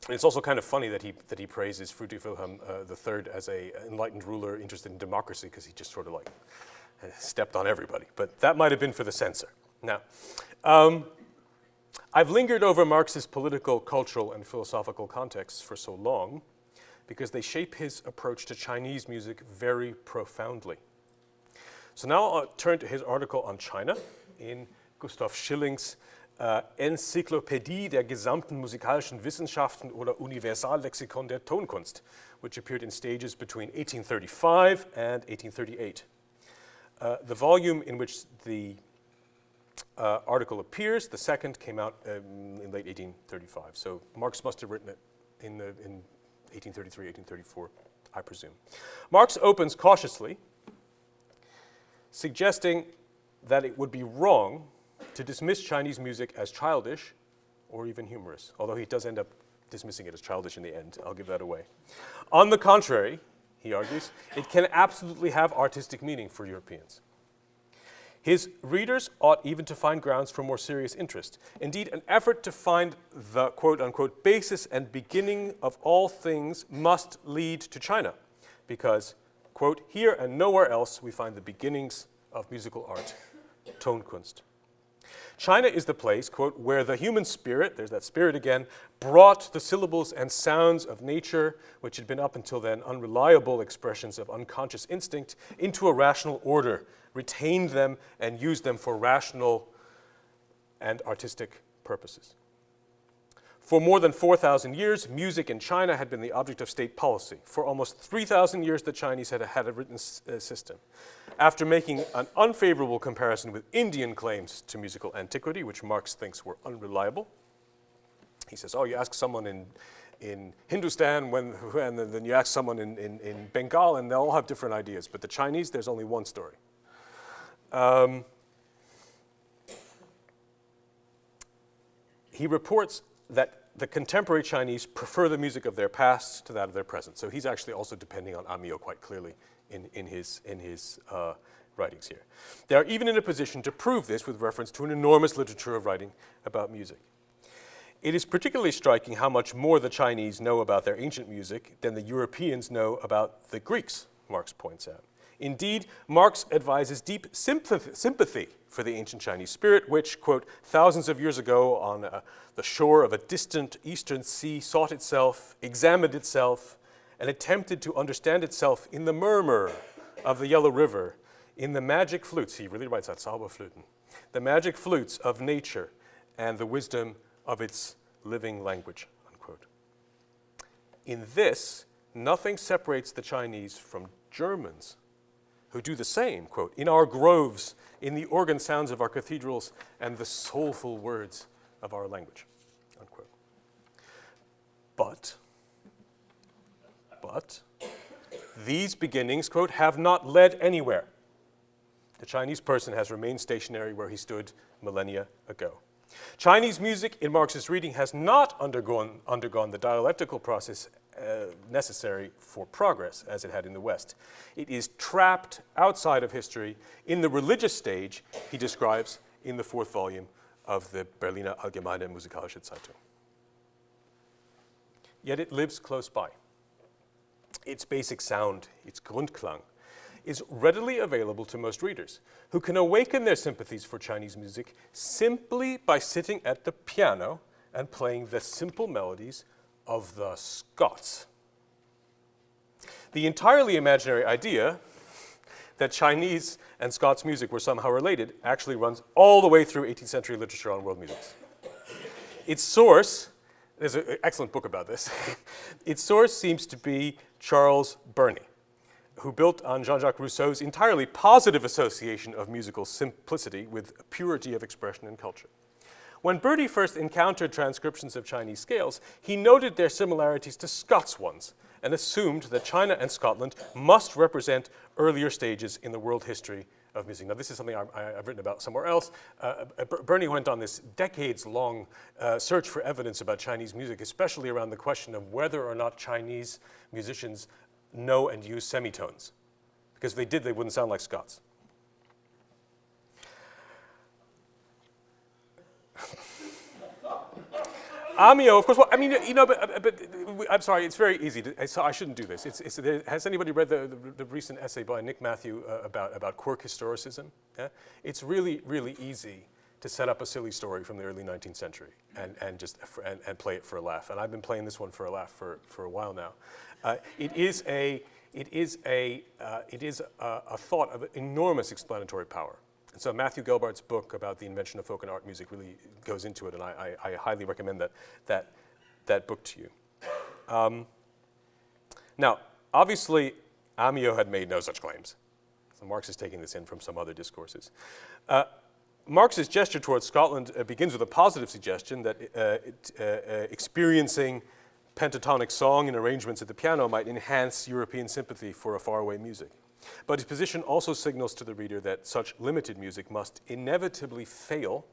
[SPEAKER 1] And it's also kind of funny that he praises Friedrich Wilhelm III as an enlightened ruler interested in democracy, because he just sort of like stepped on everybody. But that might have been for the censor. Now, I've lingered over Marx's political, cultural, and philosophical contexts for so long because they shape his approach to Chinese music very profoundly. So now I'll turn to his article on China in Gustav Schilling's Enzyklopädie der gesamten musikalischen Wissenschaften oder Universallexikon der Tonkunst, which appeared in stages between 1835 and 1838. The volume in which the article appears, the second, came out in late 1835. So Marx must have written it in 1833, 1834, I presume. Marx opens cautiously, suggesting that it would be wrong to dismiss Chinese music as childish or even humorous, although he does end up dismissing it as childish in the end. I'll give that away. On the contrary, he argues, it can absolutely have artistic meaning for Europeans. His readers ought even to find grounds for more serious interest. Indeed, an effort to find the quote-unquote basis and beginning of all things must lead to China, because, quote, here and nowhere else we find the beginnings of musical art, Tonkunst. China is the place, quote, where the human spirit, there's that spirit again, brought the syllables and sounds of nature, which had been up until then unreliable expressions of unconscious instinct, into a rational order, retained them and used them for rational and artistic purposes. For more than 4,000 years, music in China had been the object of state policy. For almost 3,000 years, the Chinese had a written system. After making an unfavorable comparison with Indian claims to musical antiquity, which Marx thinks were unreliable, he says, oh, you ask someone in Hindustan, and then you ask someone in Bengal, and they'll all have different ideas. But the Chinese, there's only one story. He reports that the contemporary Chinese prefer the music of their past to that of their present. So he's actually also depending on Amiot quite clearly in his writings here. They are even in a position to prove this with reference to an enormous literature of writing about music. It is particularly striking how much more the Chinese know about their ancient music than the Europeans know about the Greeks, Marx points out. Indeed, Marx advises deep sympathy for the ancient Chinese spirit, which, quote, thousands of years ago on the shore of a distant eastern sea sought itself, examined itself, and attempted to understand itself in the murmur of the Yellow River, in the magic flutes, he really writes that, Zauberflöten, the magic flutes of nature and the wisdom of its living language, unquote. In this, nothing separates the Chinese from Germans, who do the same, quote, in our groves, in the organ sounds of our cathedrals, and the soulful words of our language, unquote. But these beginnings, quote, have not led anywhere. The Chinese person has remained stationary where he stood millennia ago. Chinese music in Marx's reading has not undergone the dialectical process necessary for progress as it had in the West. It is trapped outside of history in the religious stage he describes in the 4th volume of the Berliner Allgemeine Musikalische Zeitung. Yet it lives close by. Its basic sound, its Grundklang, is readily available to most readers, who can awaken their sympathies for Chinese music simply by sitting at the piano and playing the simple melodies of the Scots. The entirely imaginary idea that Chinese and Scots music were somehow related actually runs all the way through 18th century literature on world music. Its source, there's an excellent book about this, its source seems to be Charles Burney, who built on Jean-Jacques Rousseau's entirely positive association of musical simplicity with purity of expression and culture. When Burney first encountered transcriptions of Chinese scales, he noted their similarities to Scots ones and assumed that China and Scotland must represent earlier stages in the world history of music. Now, this is something I've written about somewhere else. Burney went on this decades-long search for evidence about Chinese music, especially around the question of whether or not Chinese musicians know and use semitones. Because if they did, they wouldn't sound like Scots. Amiot, of course, well, I mean, you know, but I'm sorry, it's very easy. So I shouldn't do this. Has anybody read the recent essay by Nick Matthew about quirk historicism? Yeah? It's really, really easy to set up a silly story from the early 19th century and play it for a laugh. And I've been playing this one for a laugh for a while now. It is a thought of enormous explanatory power. And so Matthew Gelbart's book about the invention of folk and art music really goes into it, and I highly recommend that book to you. Now, obviously, Amiot had made no such claims. So Marx is taking this in from some other discourses. Marx's gesture towards Scotland begins with a positive suggestion that experiencing pentatonic song and arrangements at the piano might enhance European sympathy for a faraway music. But his position also signals to the reader that such limited music must inevitably fail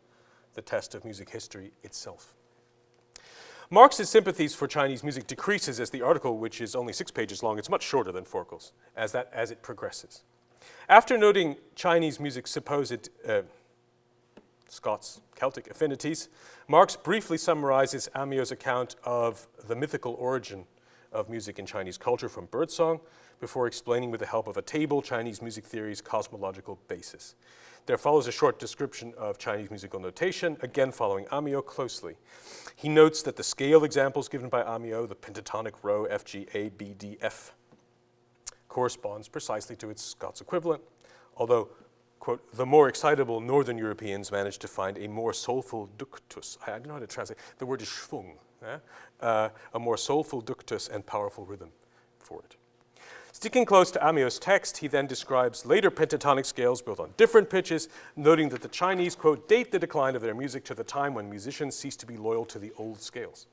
[SPEAKER 1] the test of music history itself. Marx's sympathies for Chinese music decreases as the article, which is only 6 pages long, it's much shorter than Forkel's, as it progresses. After noting Chinese music's supposed Scots Celtic affinities, Marx briefly summarizes Amyot's account of the mythical origin of music in Chinese culture from birdsong, before explaining with the help of a table Chinese music theory's cosmological basis. There follows a short description of Chinese musical notation, again following Amyot closely. He notes that the scale examples given by Amyot, the pentatonic row F, G, A, B, D, F, corresponds precisely to its Scots equivalent, although, quote, the more excitable Northern Europeans managed to find a more soulful ductus. I don't know how to translate. The word is schwung, a more soulful ductus and powerful rhythm for it. Sticking close to Amyot's text, he then describes later pentatonic scales built on different pitches, noting that the Chinese, quote, date the decline of their music to the time when musicians ceased to be loyal to the old scales.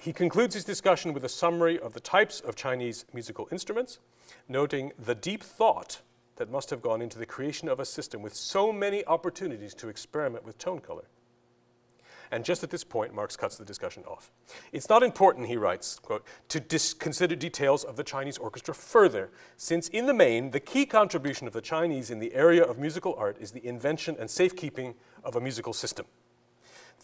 [SPEAKER 1] He concludes his discussion with a summary of the types of Chinese musical instruments, noting the deep thought that must have gone into the creation of a system with so many opportunities to experiment with tone color. And just at this point, Marx cuts the discussion off. It's not important, he writes, quote, to consider details of the Chinese orchestra further, since in the main, the key contribution of the Chinese in the area of musical art is the invention and safekeeping of a musical system.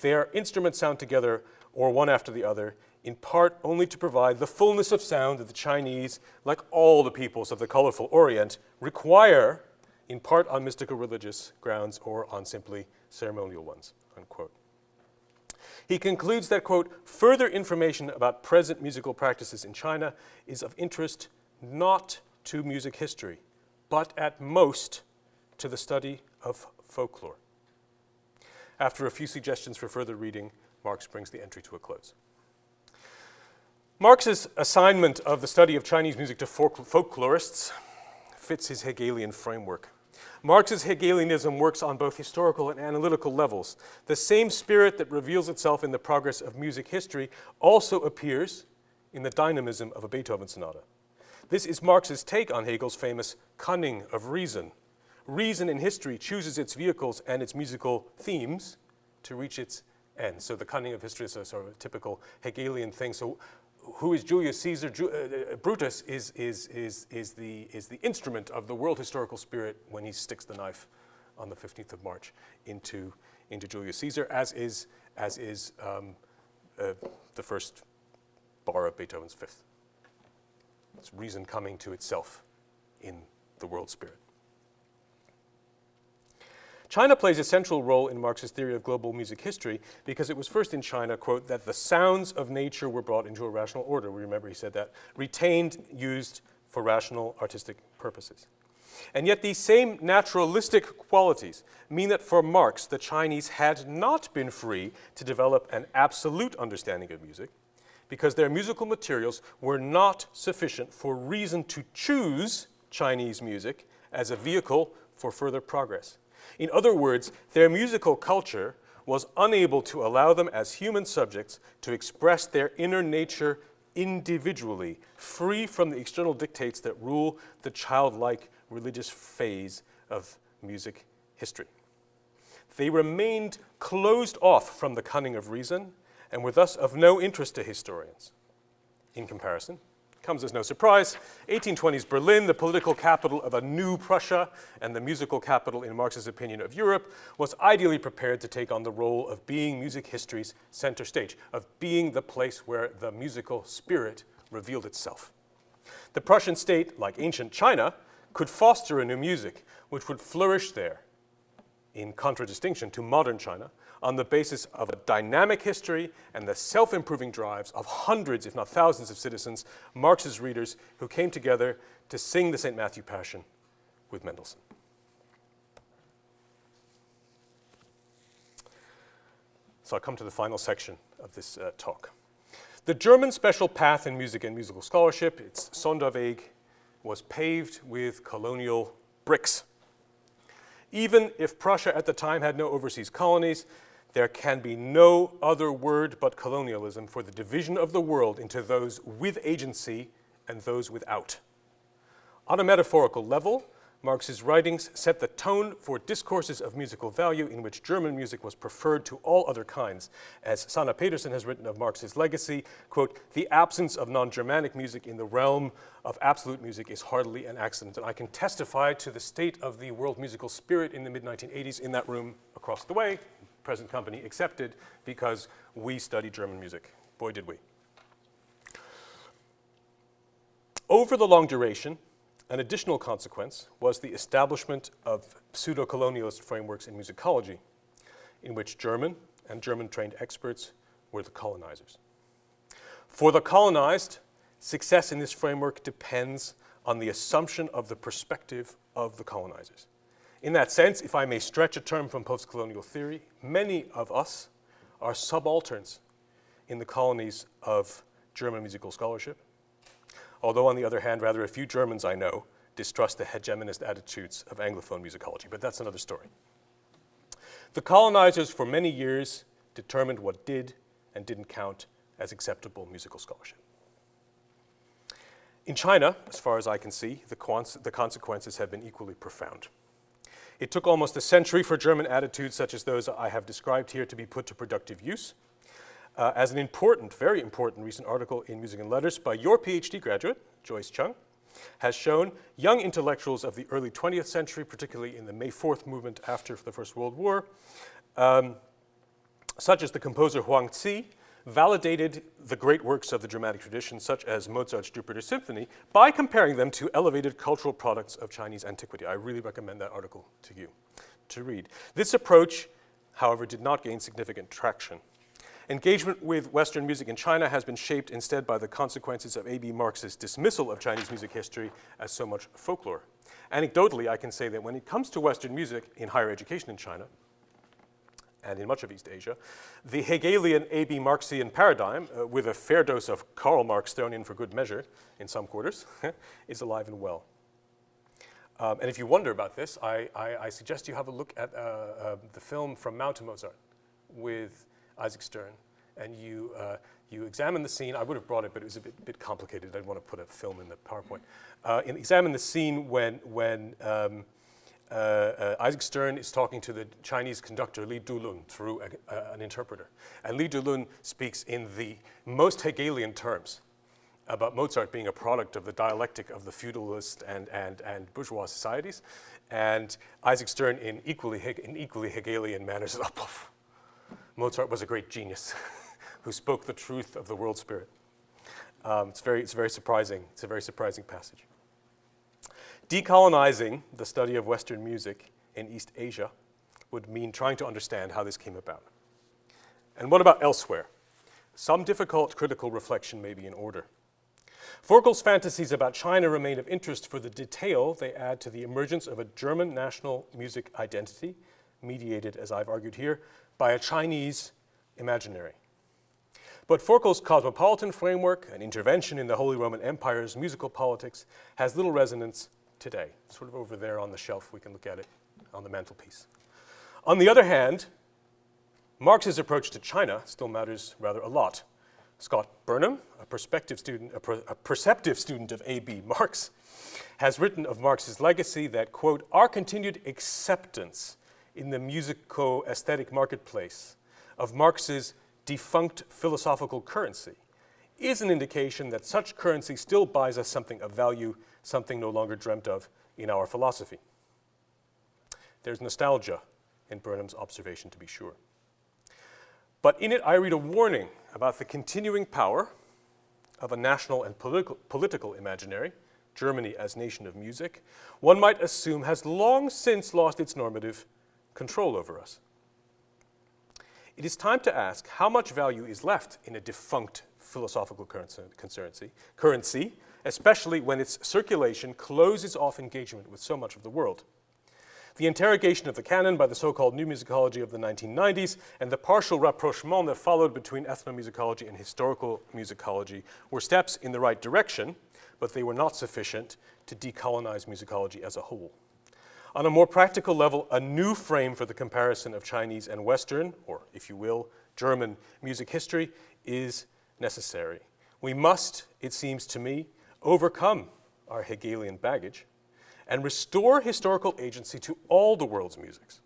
[SPEAKER 1] Their instruments sound together, or one after the other, in part only to provide the fullness of sound that the Chinese, like all the peoples of the colorful Orient, require, in part on mystical religious grounds or on simply ceremonial ones, unquote. He concludes that, quote, further information about present musical practices in China is of interest not to music history, but at most to the study of folklore. After a few suggestions for further reading, Marx brings the entry to a close. Marx's assignment of the study of Chinese music to folklorists fits his Hegelian framework. Marx's Hegelianism works on both historical and analytical levels. The same spirit that reveals itself in the progress of music history also appears in the dynamism of a Beethoven sonata. This is Marx's take on Hegel's famous cunning of reason. Reason in history chooses its vehicles and its musical themes to reach its ends. So the cunning of history is a sort of a typical Hegelian thing. So who is Julius Caesar? Brutus is the instrument of the world historical spirit when he sticks the knife on the 15th of March into Julius Caesar, as is the first bar of Beethoven's Fifth. It's reason coming to itself in the world spirit. China plays a central role in Marx's theory of global music history because it was first in China, quote, that the sounds of nature were brought into a rational order. We remember he said that, retained, used for rational artistic purposes. And yet these same naturalistic qualities mean that for Marx, the Chinese had not been free to develop an absolute understanding of music because their musical materials were not sufficient for reason to choose Chinese music as a vehicle for further progress. In other words, their musical culture was unable to allow them as human subjects to express their inner nature individually, free from the external dictates that rule the childlike religious phase of music history. They remained closed off from the cunning of reason and were thus of no interest to historians. In comparison, comes as no surprise, 1820s Berlin, the political capital of a new Prussia and the musical capital, in Marx's opinion, of Europe, was ideally prepared to take on the role of being music history's center stage, of being the place where the musical spirit revealed itself. The Prussian state, like ancient China, could foster a new music which would flourish there, in contradistinction to modern China, on the basis of a dynamic history and the self-improving drives of hundreds, if not thousands, of citizens, Marx's readers, who came together to sing the St. Matthew Passion with Mendelssohn. So I come to the final section of this talk. The German special path in music and musical scholarship, its Sonderweg, was paved with colonial bricks. Even if Prussia at the time had no overseas colonies, there can be no other word but colonialism for the division of the world into those with agency and those without. On a metaphorical level, Marx's writings set the tone for discourses of musical value in which German music was preferred to all other kinds. As Sanna Petersen has written of Marx's legacy, quote, "The absence of non-Germanic music in the realm of absolute music is hardly an accident." And I can testify to the state of the world musical spirit in the mid-1980s in that room across the way, present company accepted, because we study German music. Boy, did we. Over the long duration, an additional consequence was the establishment of pseudo-colonialist frameworks in musicology, in which German and German-trained experts were the colonizers. For the colonized, success in this framework depends on the assumption of the perspective of the colonizers. In that sense, if I may stretch a term from post-colonial theory, many of us are subalterns in the colonies of German musical scholarship, although on the other hand, rather a few Germans I know distrust the hegemonist attitudes of Anglophone musicology, but that's another story. The colonizers for many years determined what did and didn't count as acceptable musical scholarship. In China, as far as I can see, the consequences have been equally profound. It took almost a century for German attitudes such as those I have described here to be put to productive use. As an important, very important recent article in Music and Letters by your PhD graduate, Joyce Chung, has shown, young intellectuals of the early 20th century, particularly in the May 4th movement after the First World War, such as the composer Huang Zi, validated the great works of the dramatic tradition, such as Mozart's Jupiter Symphony, by comparing them to elevated cultural products of Chinese antiquity. I really recommend that article to you to read. This approach, however, did not gain significant traction. Engagement with Western music in China has been shaped instead by the consequences of A.B. Marx's dismissal of Chinese music history as so much folklore. Anecdotally, I can say that when it comes to Western music in higher education in China, and in much of East Asia, the Hegelian A.B. Marxian paradigm, with a fair dose of Karl Marx thrown in for good measure in some quarters, is alive and well. And if you wonder about this, I suggest you have a look at the film From Mao to Mozart with Isaac Stern, and you examine the scene. I would have brought it, but it was a bit complicated. I didn't want to put a film in the PowerPoint. And examine the scene when Isaac Stern is talking to the Chinese conductor Li Dulun through an interpreter. And Li Dulun speaks in the most Hegelian terms about Mozart being a product of the dialectic of the feudalist and bourgeois societies. And Isaac Stern in equally Hegelian manners says, "Oh, Mozart was a great genius who spoke the truth of the world spirit." It's very surprising. It's a very surprising passage. Decolonizing the study of Western music in East Asia would mean trying to understand how this came about. And what about elsewhere? Some difficult critical reflection may be in order. Forkel's fantasies about China remain of interest for the detail they add to the emergence of a German national music identity, mediated, as I've argued here, by a Chinese imaginary. But Forkel's cosmopolitan framework, an intervention in the Holy Roman Empire's musical politics, has little resonance today. Sort of over there on the shelf, we can look at it on the mantelpiece. On the other hand, Marx's approach to China still matters rather a lot. Scott Burnham, a perceptive student of A.B. Marx, has written of Marx's legacy that, quote, "Our continued acceptance in the musico-aesthetic marketplace of Marx's defunct philosophical currency is an indication that such currency still buys us something of value, something no longer dreamt of in our philosophy." There's nostalgia in Burnham's observation, to be sure. But in it, I read a warning about the continuing power of a national and political imaginary, Germany as nation of music, one might assume has long since lost its normative control over us. It is time to ask how much value is left in a defunct philosophical currency, especially when its circulation closes off engagement with so much of the world. The interrogation of the canon by the so-called new musicology of the 1990s and the partial rapprochement that followed between ethnomusicology and historical musicology were steps in the right direction, but they were not sufficient to decolonize musicology as a whole. On a more practical level, a new frame for the comparison of Chinese and Western, or if you will, German music history is necessary. We must, it seems to me, overcome our Hegelian baggage and restore historical agency to all the world's musics.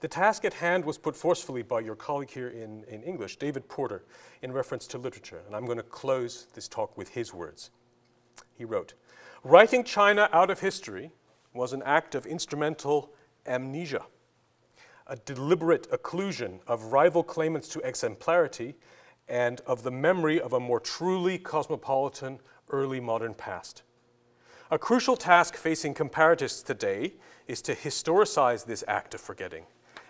[SPEAKER 1] The task at hand was put forcefully by your colleague here in English, David Porter, in reference to literature, and I'm going to close this talk with his words. He wrote, "Writing China out of history was an act of instrumental amnesia, a deliberate occlusion of rival claimants to exemplarity and of the memory of a more truly cosmopolitan early modern past. A crucial task facing comparatists today is to historicize this act of forgetting,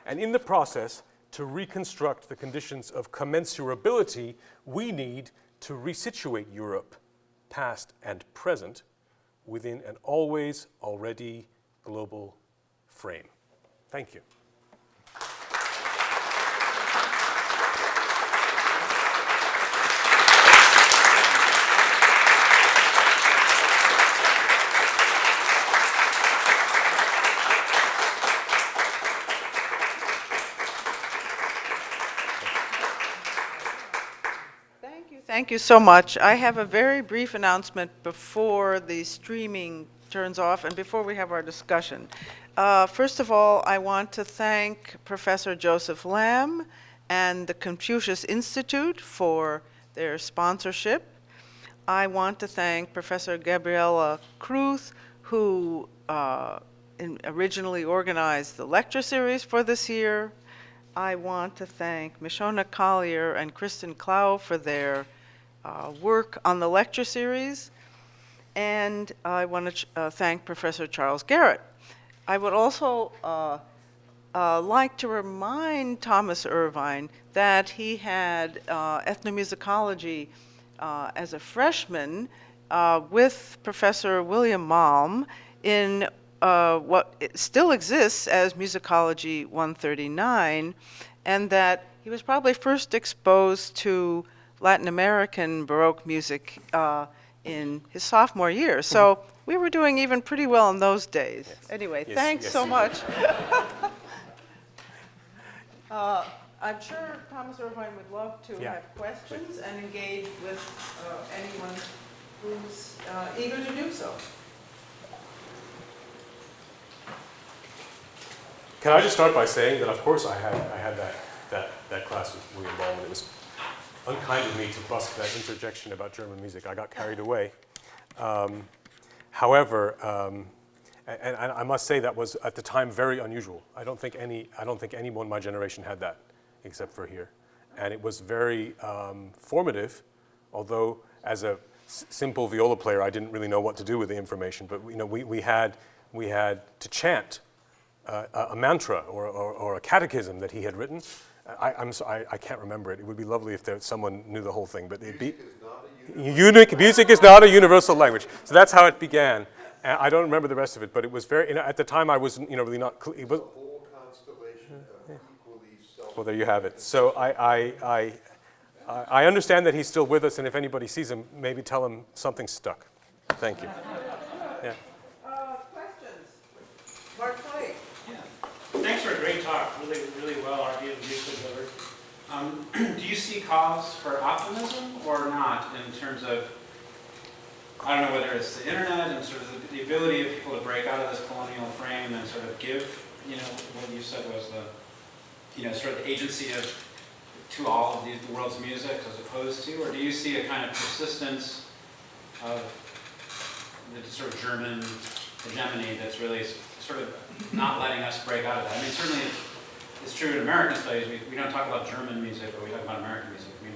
[SPEAKER 1] and in the process, to reconstruct the conditions of commensurability we need to resituate Europe, past and present, within an always already global frame." Thank you.
[SPEAKER 2] Thank you so much. I have a very brief announcement before the streaming turns off and before we have our discussion. First of all, I want to thank Professor Joseph Lamb and the Confucius Institute for their sponsorship. I want to thank Professor Gabriela Cruz, who originally organized the lecture series for this year. I want to thank Mishona Collier and Kristen Clow for their work on the lecture series, and I want to thank Professor Charles Garrett. I would also like to remind Thomas Irvine that he had ethnomusicology as a freshman with Professor William Malm in what still exists as Musicology 139, and that he was probably first exposed to Latin American Baroque music in his sophomore year. So we were doing even pretty well in those days. Yes. Anyway, yes, thanks so much. I'm sure Thomas Irvine would love to have questions and engage with anyone who's eager to do so.
[SPEAKER 1] Can I just start by saying that, of course, I had that class with William Baldwin. It was unkind of me to busk that interjection about German music. I got carried away. However, and I must say that was at the time very unusual. I don't think anyone in my generation had that, except for here, and it was very formative. Although, as a simple viola player, I didn't really know what to do with the information. But we had to chant a mantra or a catechism that he had written. I'm sorry, I can't remember it. It would be lovely if someone knew the whole thing. But music is not a universal language. So that's how it began. And I don't remember the rest of it, but it was very. At the time, I was really not. It was a whole constellation of equally self. Well, there you have it. So I understand that he's still with us, and if anybody sees him, maybe tell him something stuck. Thank you. Yeah.
[SPEAKER 2] Questions? Mark Clay.
[SPEAKER 3] Thanks for a great talk. Really, really well argued and beautifully delivered. Do you see cause for optimism or not in terms of, I don't know whether it's the internet and sort of the ability of people to break out of this colonial frame and sort of give, what you said was the, sort of the agency to all of the world's music as opposed to, or do you see a kind of persistence of the sort of German hegemony that's really sort of not letting us break out of that? I mean, certainly it's true in American studies. We don't talk about German music, but we talk about American music. I mean,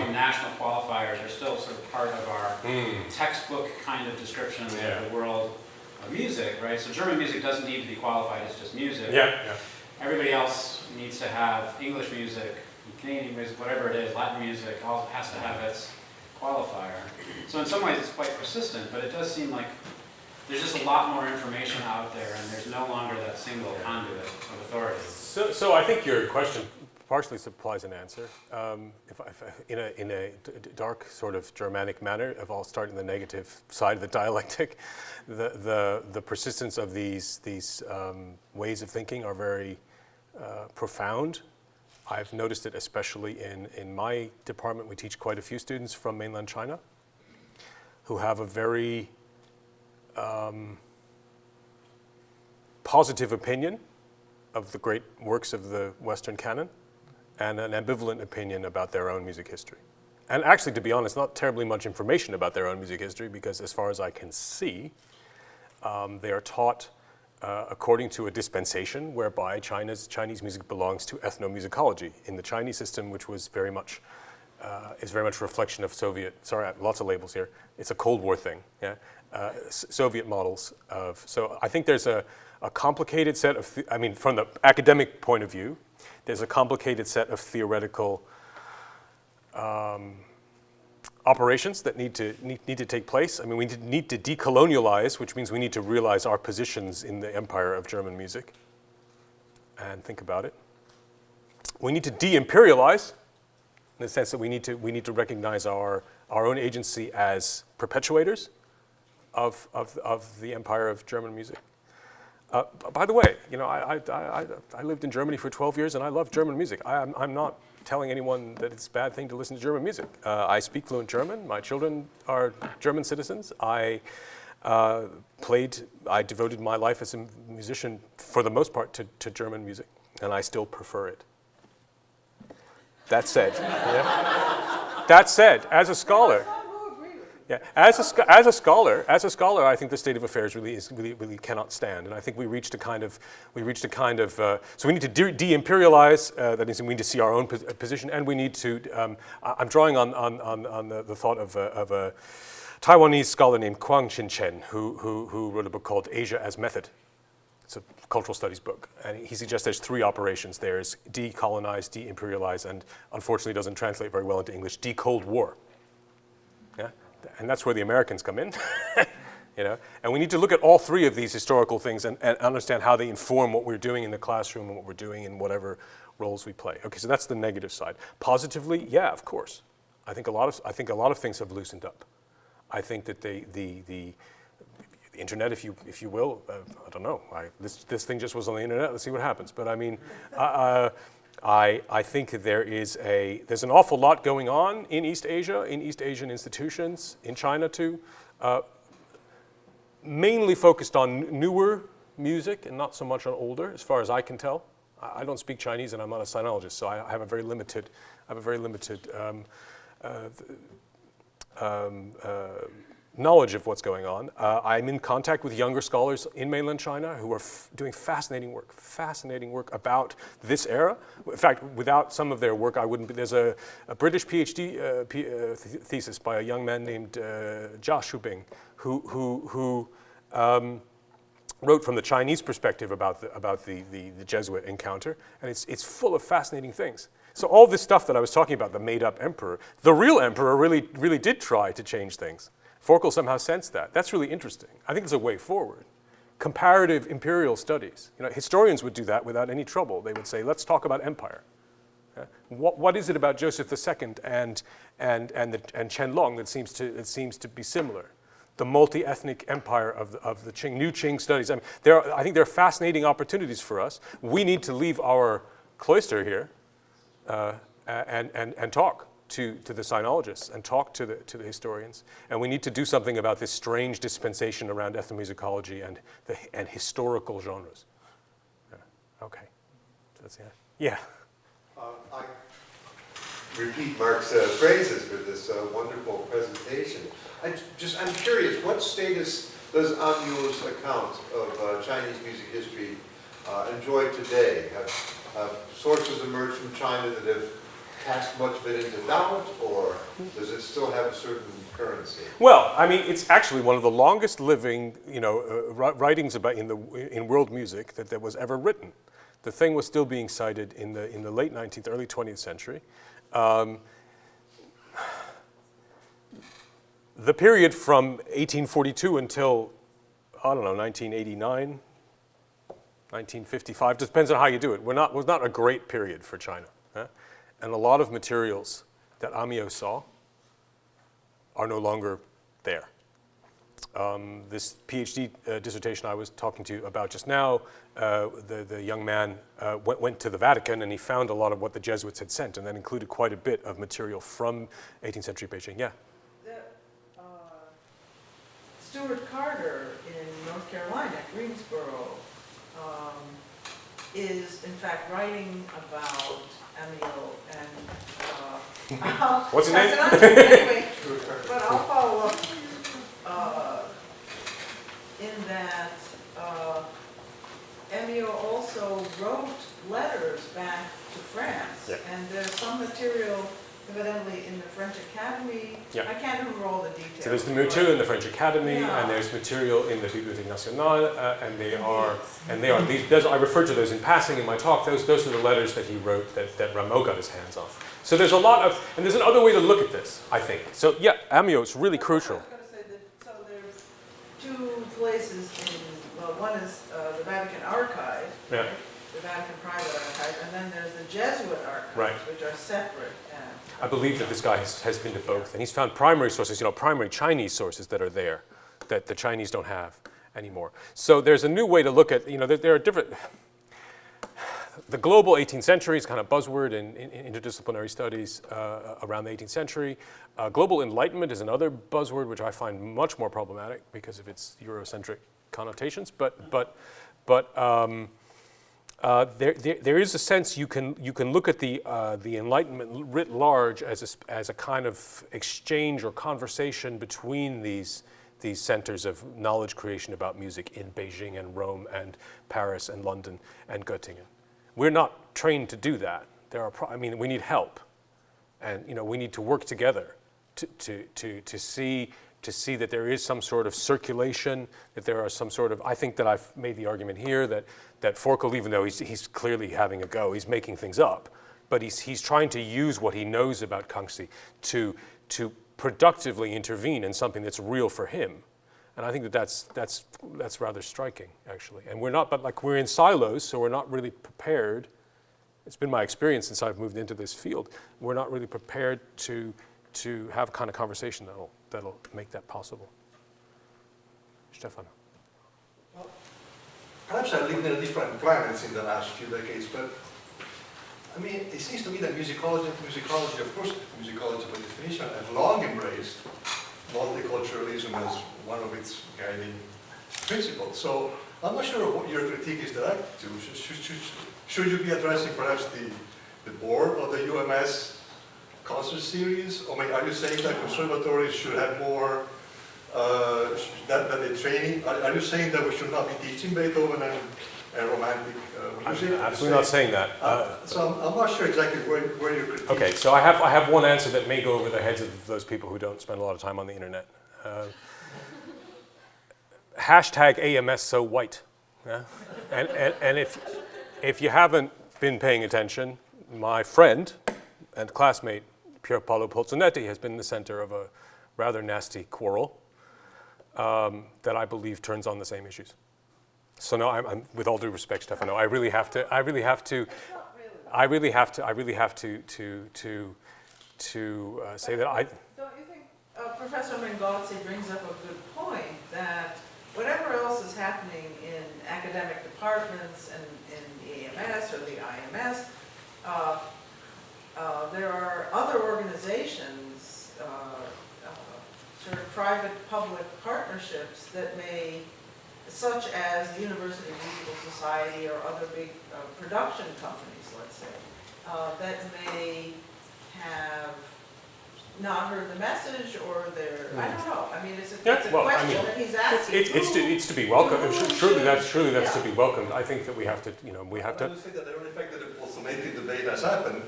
[SPEAKER 3] all the national qualifiers are still sort of part of our textbook kind of description of the world of music, right? So German music doesn't need to be qualified as just music.
[SPEAKER 1] Yeah.
[SPEAKER 3] Everybody else needs to have English music, Canadian music, whatever it is, Latin music, all has to have its qualifier. So in some ways it's quite persistent, but it does seem like there's just a lot more information out there, and there's no longer that single conduit of authority.
[SPEAKER 1] So I think your question partially supplies an answer. In a dark sort of Germanic manner, if I'll start in the negative side of the dialectic, the persistence of these ways of thinking are very profound. I've noticed it especially in my department. We teach quite a few students from mainland China who have a very positive opinion of the great works of the Western canon and an ambivalent opinion about their own music history. And actually, to be honest, not terribly much information about their own music history because as far as I can see, they are taught according to a dispensation whereby Chinese music belongs to ethnomusicology in the Chinese system, which was very much is very much a reflection of Soviet. Sorry, I have lots of labels here. It's a Cold War thing. Yeah, Soviet models of. So I think there's a complicated set of. I mean, from the academic point of view, there's a complicated set of theoretical operations that need to take place. I mean, we need to decolonialize, which means we need to realize our positions in the empire of German music and think about it. We need to de-imperialize, in the sense that we need to recognize our own agency as perpetuators of the empire of German music. By the way, you know, I lived in Germany for 12 years and I love German music. I'm not telling anyone that it's a bad thing to listen to German music. I speak fluent German. My children are German citizens. I devoted my life as a musician for the most part to German music, and I still prefer it. That said, as a scholar, as a scholar, I think the state of affairs really cannot stand, and I think we reached a kind of. So we need to de-imperialize. That means we need to see our own position, and we need to. I'm drawing on the thought of a Taiwanese scholar named Kwang Chin-chen, who wrote a book called Asia as Method. It's a cultural studies book, and he suggests there's three operations. There's decolonize, de-imperialize, and unfortunately doesn't translate very well into English, de-Cold War. Yeah, and that's where the Americans come in. You know, and we need to look at all three of these historical things and understand how they inform what we're doing in the classroom and what we're doing in whatever roles we play. Okay, so that's the negative side. Positively, yeah, of course. I think a lot of things have loosened up. I think that the internet, if you will, I don't know. This thing just was on the internet. Let's see what happens. But I mean, I think there's an awful lot going on in East Asia, in East Asian institutions, in China too, mainly focused on newer music and not so much on older, as far as I can tell. I don't speak Chinese and I'm not a sinologist, so I have a very limited knowledge of what's going on. I'm in contact with younger scholars in mainland China who are doing fascinating work about this era. In fact, without some of their work, I wouldn't be. There's a British PhD thesis by a young man named Jia Shubing, who wrote from the Chinese perspective about the Jesuit encounter, and it's full of fascinating things. So all this stuff that I was talking about, the made-up emperor, the real emperor really did try to change things. Forkel somehow sensed that. That's really interesting. I think it's a way forward. Comparative imperial studies. You know, historians would do that without any trouble. They would say, let's talk about empire. What is it about Joseph II and Qianlong that seems to be similar? The multi-ethnic empire of the Qing, New Qing studies. I mean, I think there are fascinating opportunities for us. We need to leave our cloister here and talk to the sinologists and talk to the historians. And we need to do something about this strange dispensation around ethnomusicology and historical genres. Okay. That's it. Yeah.
[SPEAKER 4] I repeat Mark's praises for this wonderful presentation. I'm curious, what status does Amyo's account of Chinese music history enjoy today? Have sources emerged from China that have cast much of it into doubt, or does it still have a certain currency?
[SPEAKER 1] Well, I mean, it's actually one of the longest living, writings about in world music that was ever written. The thing was still being cited in the late 19th, early 20th century. The period from 1842 until, I don't know, 1989, 1955, depends on how you do it. Was not a great period for China. And a lot of materials that Amyo saw are no longer there. This PhD dissertation I was talking to you about just now, the young man went to the Vatican and he found a lot of what the Jesuits had sent, and that included quite a bit of material from 18th century Beijing. Yeah?
[SPEAKER 2] Stuart Carter in North Carolina, Greensboro, is in fact writing about Amiel and
[SPEAKER 1] What's his
[SPEAKER 2] that's
[SPEAKER 1] name?
[SPEAKER 2] an answer anyway, but I'll follow up in that Amiel also wrote letters back to France,
[SPEAKER 1] Yeah.
[SPEAKER 2] and there's some material evidently in the French Academy.
[SPEAKER 1] Yeah.
[SPEAKER 2] I can't remember all the details.
[SPEAKER 1] So there's the material in the French Academy,
[SPEAKER 2] Yeah.
[SPEAKER 1] and there's material in the Bibliothèque Nationale, and they are these. Those, I referred to those in passing in my talk. Those are the letters that he wrote that Rameau got his hands on. So there's a lot of, and there's another way to look at this, I think. So yeah, Amiel is really crucial.
[SPEAKER 2] I was going to say that, so there's two places in, well, one is the Vatican Archive,
[SPEAKER 1] Yeah.
[SPEAKER 2] right? The Vatican Private Archive, and then there's the Jesuit archives,
[SPEAKER 1] Right.
[SPEAKER 2] which are separate.
[SPEAKER 1] I believe that this guy has been to both, and he's found primary sources, primary Chinese sources that are there, that the Chinese don't have anymore. So there's a new way to look at, there are different, the global 18th century is kind of buzzword in interdisciplinary studies around the 18th century. Global Enlightenment is another buzzword, which I find much more problematic because of its Eurocentric connotations, there is a sense you can look at the Enlightenment writ large as a kind of exchange or conversation between these centers of knowledge creation about music in Beijing and Rome and Paris and London and Göttingen. We're not trained to do that. We need help, and we need to work together to see that there is some sort of circulation, that there are some sort of, I think that I've made the argument here that Forkel, even though he's clearly having a go, he's making things up, but he's trying to use what he knows about Kangxi to productively intervene in something that's real for him. And I think that's rather striking, actually. And we're in silos, so we're not really prepared. It's been my experience since I've moved into this field. We're not really prepared to have a kind of conversation that'll make that possible. Stefan.
[SPEAKER 5] Well, perhaps I lived in a different planets in the last few decades, but I mean, it seems to me that musicology, of course, musicology by definition, have long embraced multiculturalism as one of its guiding principles. So I'm not sure what your critique is directed to. Should you be addressing perhaps the board of the UMS concert series? Or are you saying that conservatories should have more that the training? Are you saying that we should not be teaching Beethoven and romantic music?
[SPEAKER 1] I'm absolutely not saying that.
[SPEAKER 5] So I'm not sure exactly where your critique.
[SPEAKER 1] Okay, so I have one answer that may go over the heads of those people who don't spend a lot of time on the internet. Hashtag AMS so white. Yeah? And if you haven't been paying attention, my friend and classmate Pier Paolo Polzonetti has been the center of a rather nasty quarrel that I believe turns on the same issues. So no, I'm with all due respect, Stefano, I really have to say that I.
[SPEAKER 2] Don't you think Professor Mengozzi brings up a good point that whatever else is happening in academic departments and in the EMS or the IMS, there are other organizations, sort of private-public partnerships that may, such as the University Musical Society or other big production companies, let's say, that may have not heard the message, or they're, I don't know. I mean, it's a question that he's asking.
[SPEAKER 1] It's to be welcomed. Surely that's
[SPEAKER 2] Yeah.
[SPEAKER 1] to be welcomed. I think that we have to.
[SPEAKER 5] I would say that the only fact that the Polzonetti debate has happened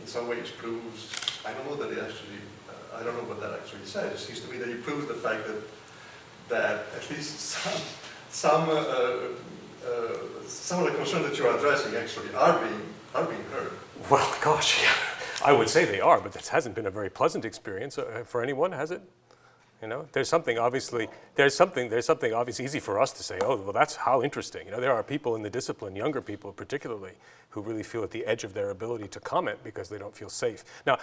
[SPEAKER 5] in some ways proves, I don't know that it actually, I don't know what that actually says. It seems to me that it proves the fact that at least some of the concerns that you're addressing actually are being heard.
[SPEAKER 1] Well, gosh, yeah. I would say they are, but this hasn't been a very pleasant experience for anyone, has it? There's something obviously easy for us to say, oh, well, that's how interesting. There are people in the discipline, younger people particularly, who really feel at the edge of their ability to comment because they don't feel safe. Now,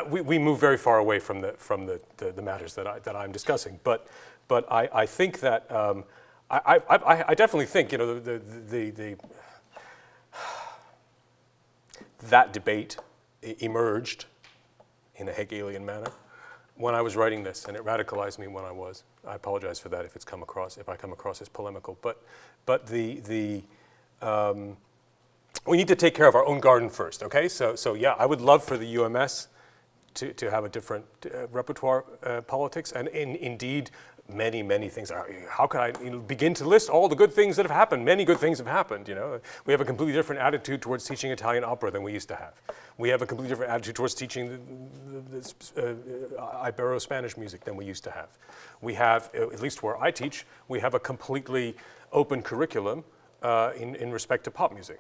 [SPEAKER 1] we move very far away from the matters that I'm discussing, but I think that I definitely think that debate emerged in a Hegelian manner when I was writing this, and it radicalized me when I was. I apologize for that if I come across as polemical. But we need to take care of our own garden first, okay? So yeah, I would love for the UMS to have a different repertoire politics, and indeed, many things. How can I begin to list all the good things that have happened? Many good things have happened, you know. We have a completely different attitude towards teaching Italian opera than we used to have. We have a completely different attitude towards teaching Ibero-Spanish music than we used to have. We have, at least where I teach, we have a completely open curriculum in respect to pop music.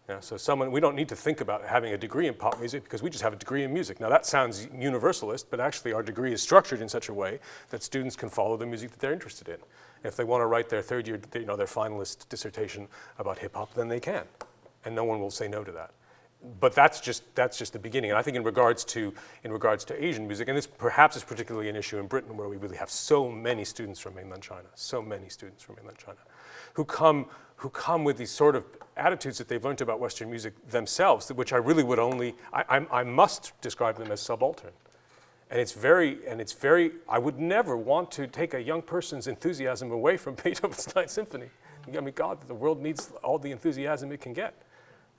[SPEAKER 1] Yeah, so we don't need to think about having a degree in pop music because we just have a degree in music. Now that sounds universalist, but actually our degree is structured in such a way that students can follow the music that they're interested in. If they want to write their third year, their finalist dissertation about hip hop, then they can, and no one will say no to that. But that's just the beginning. And I think in regards to Asian music, and this perhaps is particularly an issue in Britain where we really have so many students from mainland China, who come with these sort of attitudes that they've learned about Western music themselves, which I really would I must describe them as subaltern. And it's very, I would never want to take a young person's enthusiasm away from Beethoven's Ninth Symphony. I mean, God, the world needs all the enthusiasm it can get.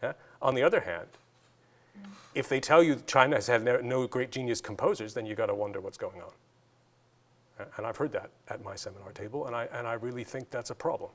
[SPEAKER 1] Yeah? On the other hand, if they tell you China has had no great genius composers, then you got to wonder what's going on. And I've heard that at my seminar table, and I really think that's a problem.